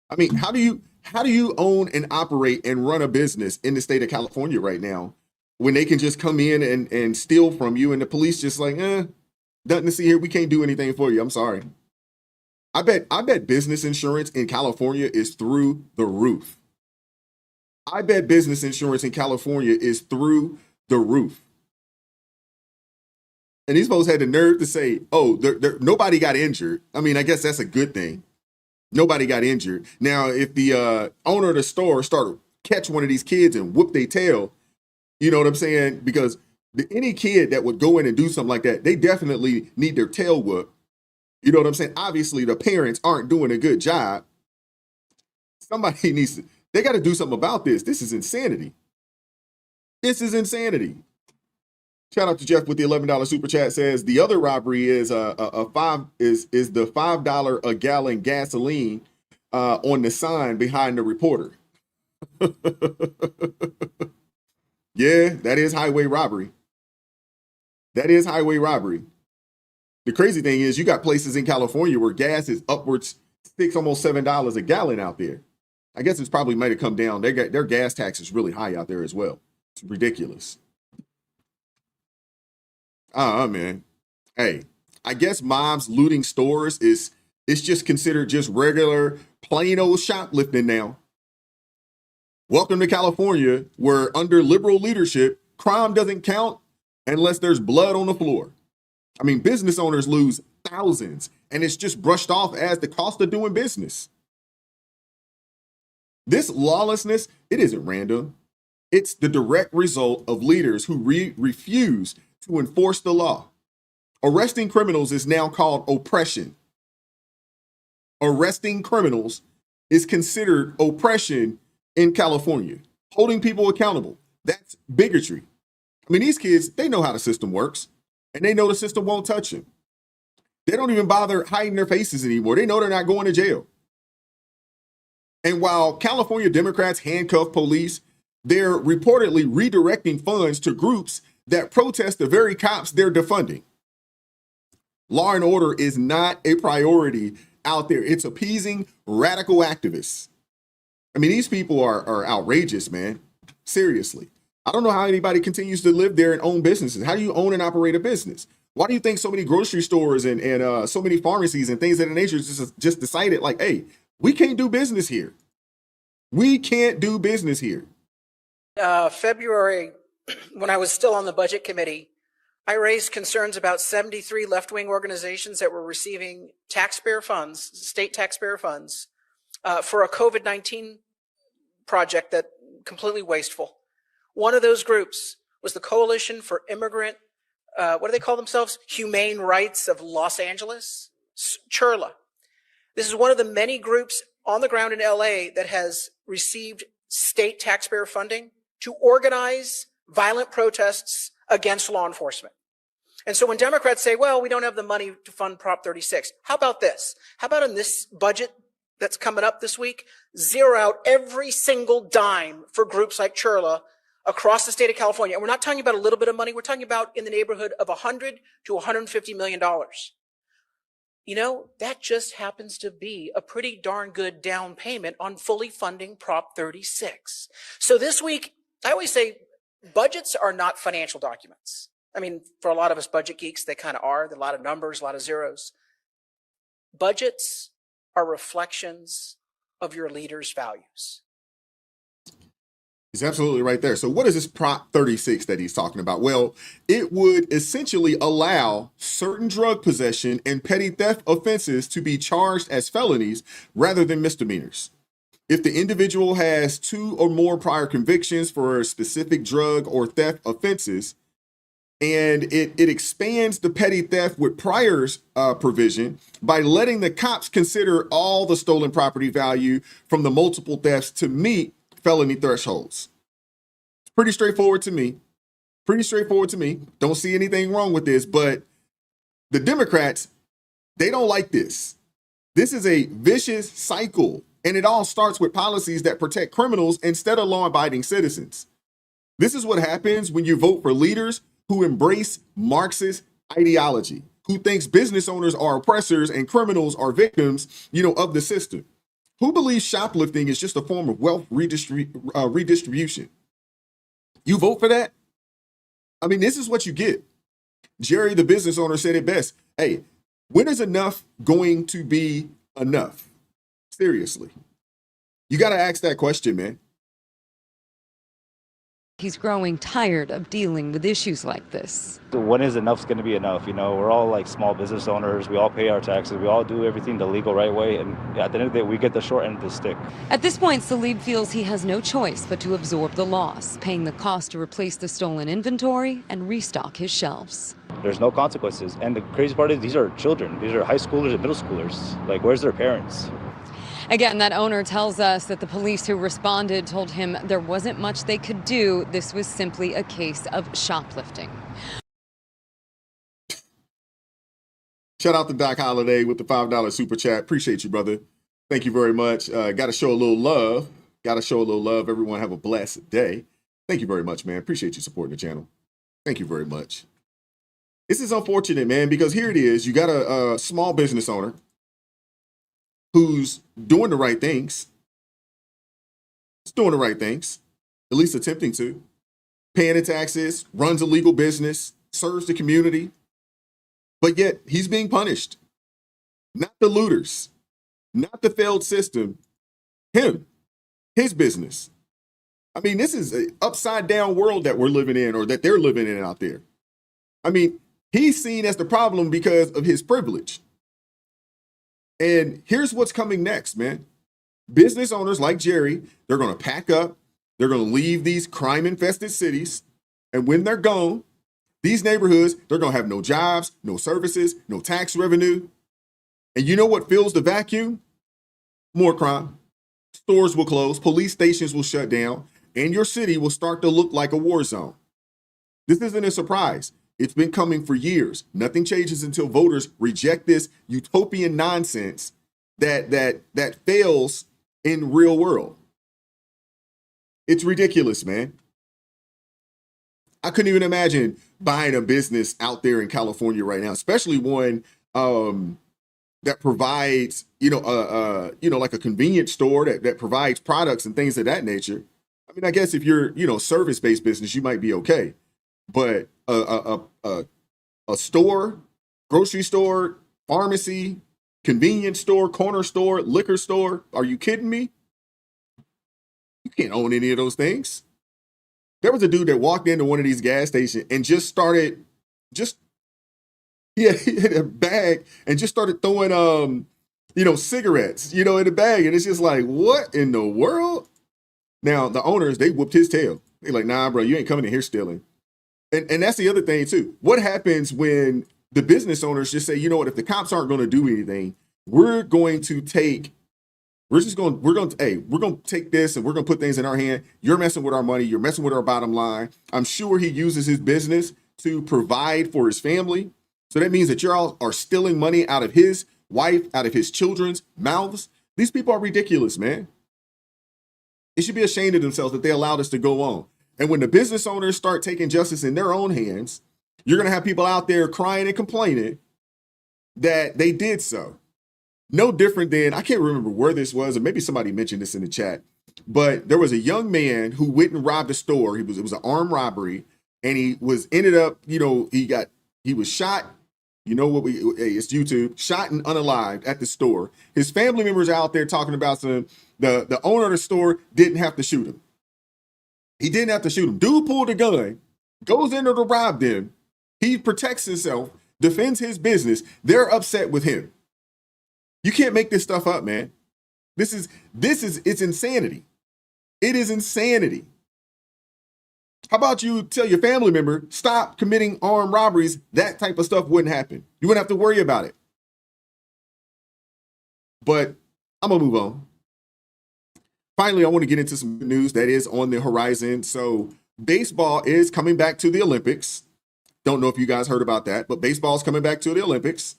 I mean, how do you own and operate and run a business in the state of California right now when they can just come in and steal from you and the police just like, nothing to see here. We can't do anything for you. I'm sorry. I bet business insurance in California is through the roof. I bet business insurance in California is through the roof. And these folks had the nerve to say, oh, nobody got injured. I mean, I guess that's a good thing. Nobody got injured. Now, if the owner of the store started catch one of these kids and whoop their tail, you know what I'm saying? Because any kid that would go in and do something like that, they definitely need their tail whooped. You know what I'm saying? Obviously, the parents aren't doing a good job. Somebody they got to do something about this. This is insanity. This is insanity. Shout out to Jeff with the $11 super chat. Says the other robbery is the $5 a gallon gasoline on the sign behind the reporter. Yeah, that is highway robbery. That is highway robbery. The crazy thing is you got places in California where gas is upwards $6, almost $7 a gallon out there. I guess it's probably might have come down. Their gas tax is really high out there as well. It's ridiculous. Man. Hey, I guess mobs looting stores it's just considered just regular plain old shoplifting now. Welcome to California, where under liberal leadership, crime doesn't count unless there's blood on the floor. I mean, business owners lose thousands, and it's just brushed off as the cost of doing business. This lawlessness, it isn't random. It's the direct result of leaders who refuse to enforce the law. Arresting criminals is now called oppression. Arresting criminals is considered oppression in California. Holding people accountable, that's bigotry. I mean, these kids, they know how the system works. And they know the system won't touch them. They don't even bother hiding their faces anymore. They know they're not going to jail. And while California Democrats handcuff police, they're reportedly redirecting funds to groups that protest the very cops they're defunding. Law and order is not a priority out there. It's appeasing radical activists. I mean, these people are outrageous, man. Seriously. I don't know how anybody continues to live there and own businesses. How do you own and operate a business? Why do you think so many grocery stores and so many pharmacies and things of that nature just decided like, hey, we can't do business here. We can't do business here. February, when I was still on the budget committee, I raised concerns about 73 left-wing organizations that were receiving taxpayer funds, state taxpayer funds, for a COVID-19 project that completely wasteful. One of those groups was the Coalition for Immigrant, what do they call themselves? Humane Rights of Los Angeles, CHIRLA. This is one of the many groups on the ground in LA that has received state taxpayer funding to organize violent protests against law enforcement. And so when Democrats say, well, we don't have the money to fund Prop 36, how about this? How about in this budget that's coming up this week, zero out every single dime for groups like CHIRLA across the state of California. And we're not talking about a little bit of money. We're talking about in the neighborhood of $100 to $150 million. You know, that just happens to be a pretty darn good down payment on fully funding Prop 36. So this week, I always say budgets are not financial documents. I mean, for a lot of us budget geeks, they kind of are. There are a lot of numbers, a lot of zeros. Budgets are reflections of your leaders' values. He's absolutely right there. So what is this Prop 36 that he's talking about? Well, it would essentially allow certain drug possession and petty theft offenses to be charged as felonies rather than misdemeanors. If the individual has 2 or more prior convictions for specific drug or theft offenses, and it expands the petty theft with priors provision by letting the cops consider all the stolen property value from the multiple thefts to meet felony thresholds. It's pretty straightforward to me. Don't see anything wrong with this, but the Democrats, They don't like this. This is a vicious cycle, and it all starts with policies that protect criminals instead of law-abiding citizens. This is what happens when you vote for leaders who embrace Marxist ideology, who thinks business owners are oppressors and criminals are victims, of the system. Who believes shoplifting is just a form of wealth redistribution? You vote for that? I mean, this is what you get. Jerry, the business owner, said it best. Hey, when is enough going to be enough? Seriously. You got to ask that question, man. He's growing tired of dealing with issues like this. When is enough's going to be enough? We're all like small business owners. We all pay our taxes. We all do everything the legal right way. And at the end of the day, we get the short end of the stick. At this point, Salib feels he has no choice but to absorb the loss, paying the cost to replace the stolen inventory and restock his shelves. There's no consequences. And the crazy part is these are children. These are high schoolers and middle schoolers. Like, where's their parents? Again, that owner tells us that the police who responded told him there wasn't much they could do. This was simply a case of shoplifting. Shout out to Doc Holliday with the $5 super chat. Appreciate you, brother. Thank you very much. Got to show a little love. Everyone have a blessed day. Thank you very much, man. Appreciate you supporting the channel. Thank you very much. This is unfortunate, man, because here it is. You got a small business owner who's doing the right things. It's doing the right things, at least attempting to. Paying the taxes, runs a legal business, serves the community. But yet he's being punished. Not the looters, not the failed system, him, his business. I mean, this is an upside down world that we're living in, or that they're living in out there. I mean, he's seen as the problem because of his privilege. And here's what's coming next, man. Business owners like Jerry, they're going to pack up. They're going to leave these crime-infested cities. And when they're gone, these neighborhoods, they're going to have no jobs, no services, no tax revenue. And you know what fills the vacuum? More crime. Stores will close. Police stations will shut down. And your city will start to look like a war zone. This isn't a surprise. It's been coming for years. Nothing changes until voters reject this utopian nonsense that fails in real world. It's ridiculous, man. I couldn't even imagine buying a business out there in California right now, especially one that provides, like a convenience store that provides products and things of that nature. I mean, I guess if you're, service-based business, you might be okay. But a store, grocery store, pharmacy, convenience store, corner store, liquor store, are you kidding me? You can't own any of those things. There was a dude that walked into one of these gas stations and he had a bag and just started throwing, cigarettes, in the bag. And it's just like, what in the world? Now, the owners, they whooped his tail. They're like, nah, bro, you ain't coming in here stealing. And that's the other thing, too. What happens when the business owners just say, you know what, if the cops aren't going to do anything, we're going to take this and we're going to put things in our hand. You're messing with our money. You're messing with our bottom line. I'm sure he uses his business to provide for his family. So that means that you all are stealing money out of his wife, out of his children's mouths. These people are ridiculous, man. They should be ashamed of themselves that they allowed us to go on. And when the business owners start taking justice in their own hands, you're going to have people out there crying and complaining that they did so. No different than, I can't remember where this was, or maybe somebody mentioned this in the chat, but there was a young man who went and robbed a store. It was an armed robbery, and he was he was shot. It's YouTube, shot and unalived at the store. His family members out there talking about the owner of the store didn't have to shoot him. He didn't have to shoot him. Dude pulled a gun, goes in there to rob them. He protects himself, defends his business. They're upset with him. You can't make this stuff up, man. It's insanity. It is insanity. How about you tell your family member, stop committing armed robberies? That type of stuff wouldn't happen. You wouldn't have to worry about it. But I'm going to move on. Finally, I want to get into some news that is on the horizon. So baseball is coming back to the Olympics. Don't know if you guys heard about that, but baseball is coming back to the Olympics.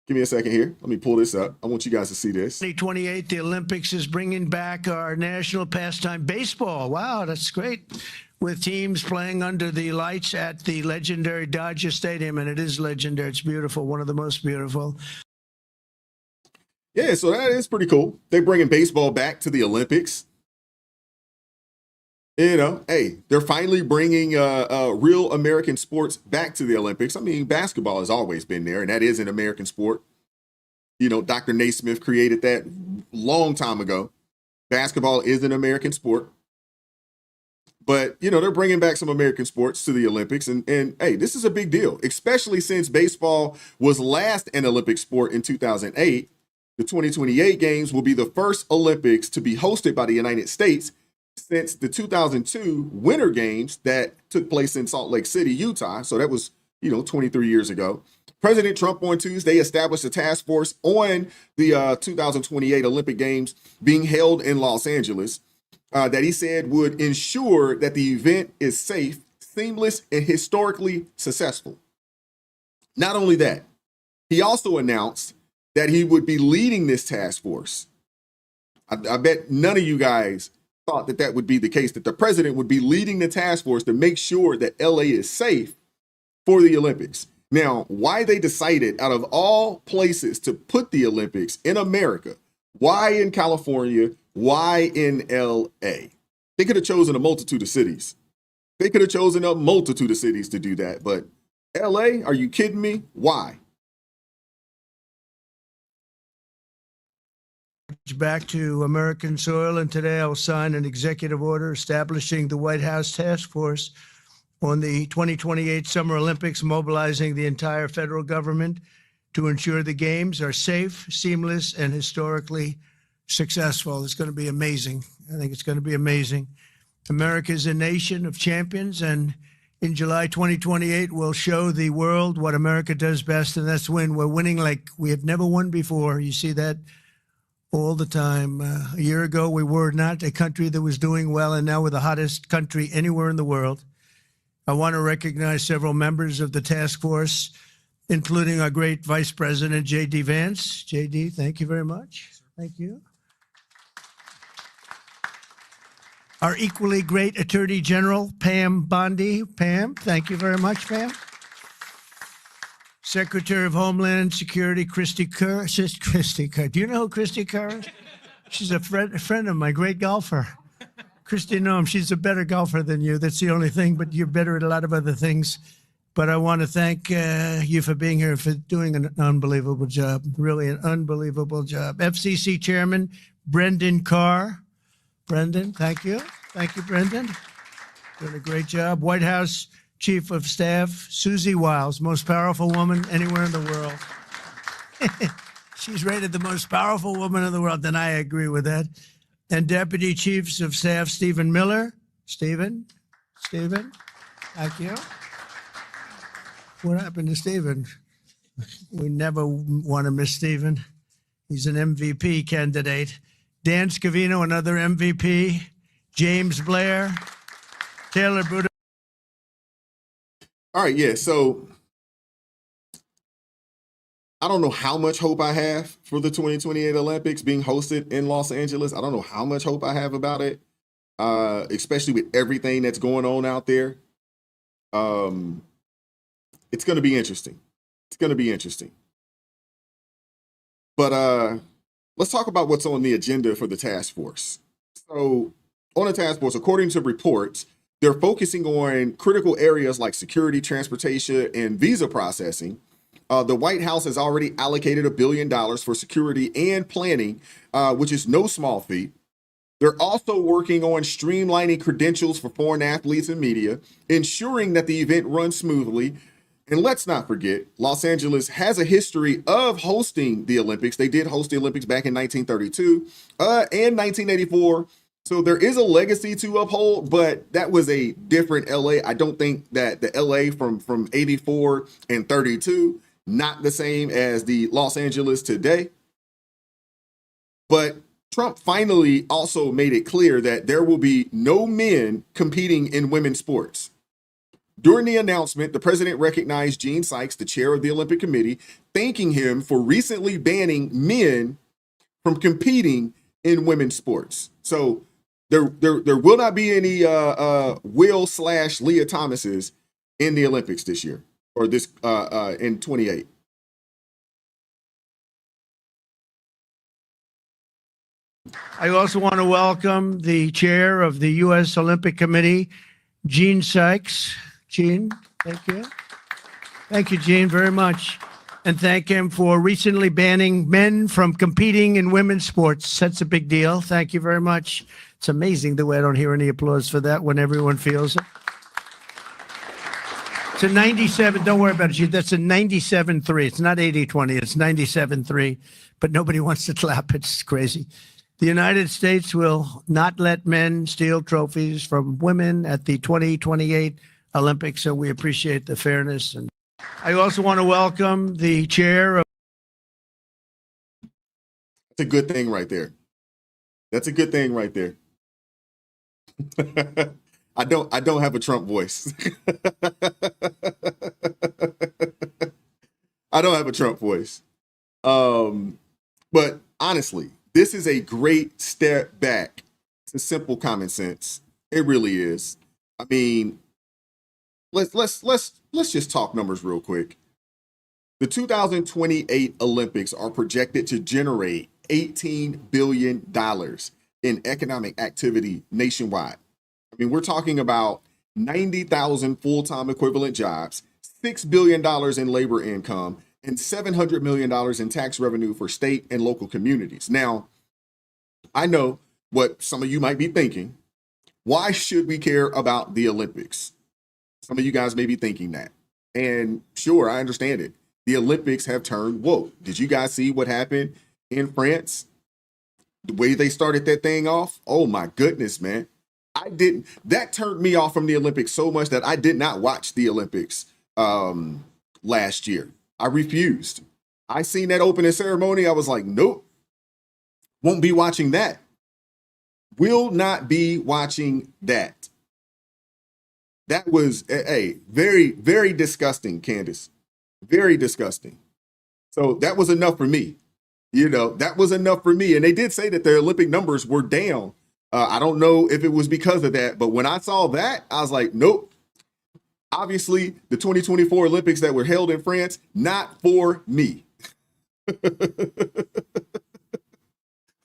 Give me a second here. Let me pull this up. I want you guys to see this. 2028, the Olympics is bringing back our national pastime, baseball. Wow, that's great. With teams playing under the lights at the legendary Dodger Stadium, and it is legendary. It's beautiful, one of the most beautiful. Yeah, so that is pretty cool. They're bringing baseball back to the Olympics. You know, hey, they're finally bringing real American sports back to the Olympics. I mean, basketball has always been there, and that is an American sport. You know, Dr. Naismith created that long time ago. Basketball is an American sport. But, you know, they're bringing back some American sports to the Olympics. And hey, this is a big deal, especially since baseball was last an Olympic sport in 2008. The 2028 games will be the first Olympics to be hosted by the United States since the 2002 Winter Games that took place in Salt Lake City, Utah. So that was, 23 years ago. President Trump on Tuesday established a task force on the 2028 Olympic Games being held in Los Angeles that he said would ensure that the event is safe, seamless, and historically successful. Not only that, he also announced that he would be leading this task force. I bet none of you guys thought that would be the case, that the president would be leading the task force to make sure that LA is safe for the Olympics. Now, why they decided out of all places to put the Olympics in America, why in California, why in LA? They could have chosen a multitude of cities. They could have chosen a multitude of cities to do that. But LA, are you kidding me? Why? Back to American soil, and today I will sign an executive order establishing the White House Task Force on the 2028 Summer Olympics, mobilizing the entire federal government to ensure the games are safe, seamless, and historically successful. It's going to be amazing. I think it's going to be amazing. America is a nation of champions, and in July 2028, we'll show the world what America does best, and that's win. We're winning like we have never won before. You see that all the time. A year ago, we were not a country that was doing well, and now we're the hottest country anywhere in the world. I want to recognize several members of the task force, including our great Vice President, J.D. Vance. J.D., thank you very much. Thank you. Our equally great Attorney General, Pam Bondi. Pam, thank you very much, Pam. Secretary of Homeland Security, Christy Kerr. Christy Kerr. Do you know who Christy Kerr is? She's a friend of mine, great golfer. Christy, no, she's a better golfer than you. That's the only thing, but you're better at a lot of other things. But I want to thank you for being here, for doing an unbelievable job, really an unbelievable job. FCC Chairman Brendan Carr. Brendan, thank you. Thank you, Brendan. Doing a great job. White House Chief of Staff Susie Wiles, most powerful woman anywhere in the world. She's rated the most powerful woman in the world, and I agree with that. And Deputy Chiefs of Staff Stephen Miller. Stephen, thank you. What happened to Stephen? We never want to miss Stephen. He's an MVP candidate. Dan Scavino, another MVP. James Blair. Taylor Buda. All right, yeah, so I don't know how much hope I have for the 2028 Olympics being hosted in Los Angeles. I don't know how much hope I have about it, especially with everything that's going on out there. It's going to be interesting. It's going to be interesting. But let's talk about what's on the agenda for the task force. So on the task force, according to reports, they're focusing on critical areas like security, transportation, and visa processing. The White House has already allocated $1 billion for security and planning, which is no small feat. They're also working on streamlining credentials for foreign athletes and media, ensuring that the event runs smoothly. And let's not forget, Los Angeles has a history of hosting the Olympics. They did host the Olympics back in 1932 and 1984. So there is a legacy to uphold, but that was a different LA. I don't think that the LA from 84 and 32, not the same as the Los Angeles today. But Trump finally also made it clear that there will be no men competing in women's sports. During the announcement, the president recognized Gene Sykes, the chair of the Olympic Committee, thanking him for recently banning men from competing in women's sports. So there will not be any Will/Leah Thomases in the Olympics this year, or this in 28. I also want to welcome the chair of the U.S. Olympic Committee, Gene Sykes. Gene, thank you. Thank you, Gene, very much. And thank him for recently banning men from competing in women's sports. That's a big deal. Thank you very much. It's amazing the way I don't hear any applause for that when everyone feels it. It's a 97, don't worry about it, Gene. That's a 97-3. It's not 80-20, it's 97-3, but nobody wants to clap. It's crazy. The United States will not let men steal trophies from women at the 2028 Olympics, so we appreciate the fairness. And I also want to welcome the chair of... That's a good thing right there. That's a good thing right there. I don't have a Trump voice. I don't have a Trump voice. But honestly, this is a great step back to simple common sense. It really is. I mean, let's just talk numbers real quick. The 2028 Olympics are projected to generate $18 billion in economic activity nationwide. I mean, we're talking about 90,000 full-time equivalent jobs, $6 billion in labor income, and $700 million in tax revenue for state and local communities. Now, I know what some of you might be thinking. Why should we care about the Olympics? Some of you guys may be thinking that. And sure, I understand it. The Olympics have turned woke. Did you guys see what happened in France? The way they started that thing off? Oh my goodness, man. That turned me off from the Olympics so much that I did not watch the Olympics last year. I refused. I seen that opening ceremony. I was like, nope, won't be watching that. Will not be watching that. That was very, very disgusting, Candace. Very disgusting. So that was enough for me. That was enough for me. And they did say that their Olympic numbers were down. I don't know if it was because of that, but when I saw that, I was like, nope. Obviously, the 2024 Olympics that were held in France, not for me.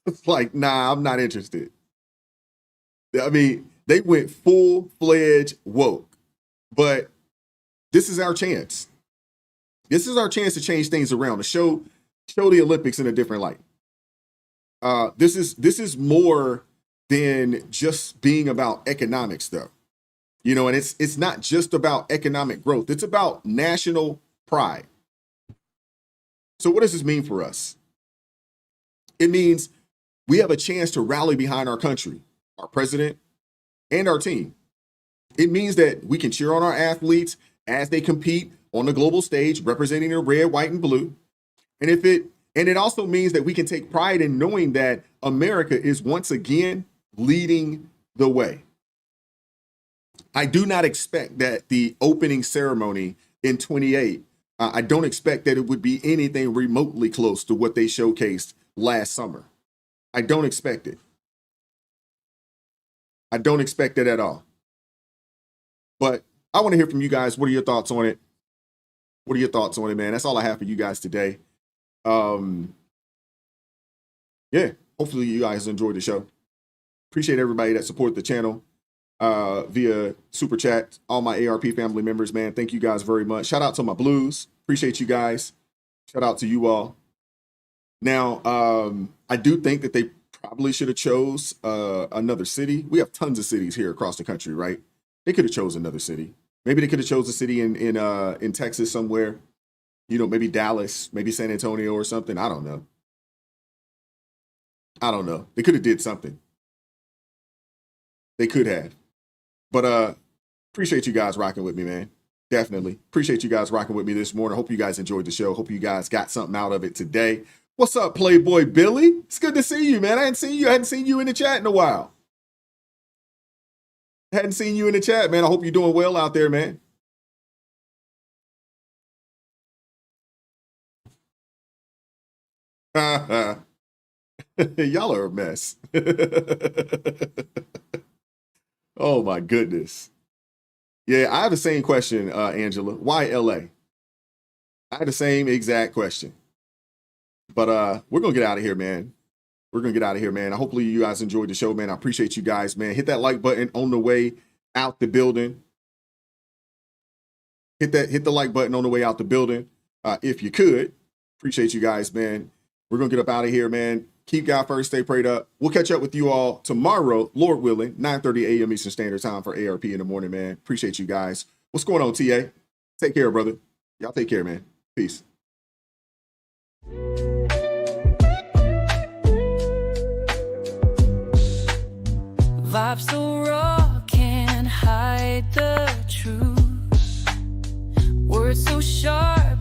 It's like, nah, I'm not interested. I mean, they went full-fledged woke, but this is our chance. This is our chance to change things around, to show the Olympics in a different light. This is more than just being about economics, though. And it's not just about economic growth. It's about national pride. So what does this mean for us? It means we have a chance to rally behind our country, our president, and our team. It means that we can cheer on our athletes as they compete on the global stage, representing the red, white, and blue. And it also means that we can take pride in knowing that America is once again leading the way. I do not expect that the opening ceremony in 28, I don't expect that it would be anything remotely close to what they showcased last summer. I don't expect it. I don't expect it at all. But I want to hear from you guys. What are your thoughts on it? What are your thoughts on it, man? That's all I have for you guys today. Yeah, hopefully you guys enjoyed the show. Appreciate everybody that support the channel via Super Chat. All my ARP family members, man, thank you guys very much. Shout out to my Blues. Appreciate you guys. Shout out to you all. Now, I do think that they probably should have chose another city. We have tons of cities here across the country, right? They could have chose another city. Maybe they could have chose a city in Texas somewhere. Maybe Dallas, maybe San Antonio or something. I don't know. They could have did something. They could have. But appreciate you guys rocking with me, man. Definitely. Appreciate you guys rocking with me this morning. Hope you guys enjoyed the show. Hope you guys got something out of it today. What's up, Playboy Billy? It's good to see you, man. I hadn't seen you in the chat in a while. Hadn't seen you in the chat, man. I hope you're doing well out there, man. Y'all are a mess. Oh my goodness. Yeah, I have the same question, Angela. Why LA? I had the same exact question. But we're gonna get out of here, man. We're gonna get out of here, man. Hopefully you guys enjoyed the show, man. I appreciate you guys, man. Hit that like button on the way out the building. Hit the like button on the way out the building, if you could. Appreciate you guys, man. We're gonna get up out of here, man. Keep God first, stay prayed up. We'll catch up with you all tomorrow, Lord willing, 9:30 a.m. Eastern Standard Time for ARP in the morning, man. Appreciate you guys. What's going on, TA? Take care, brother. Y'all take care, man. Peace. Vibes so raw, can't hide the truth. Words so sharp.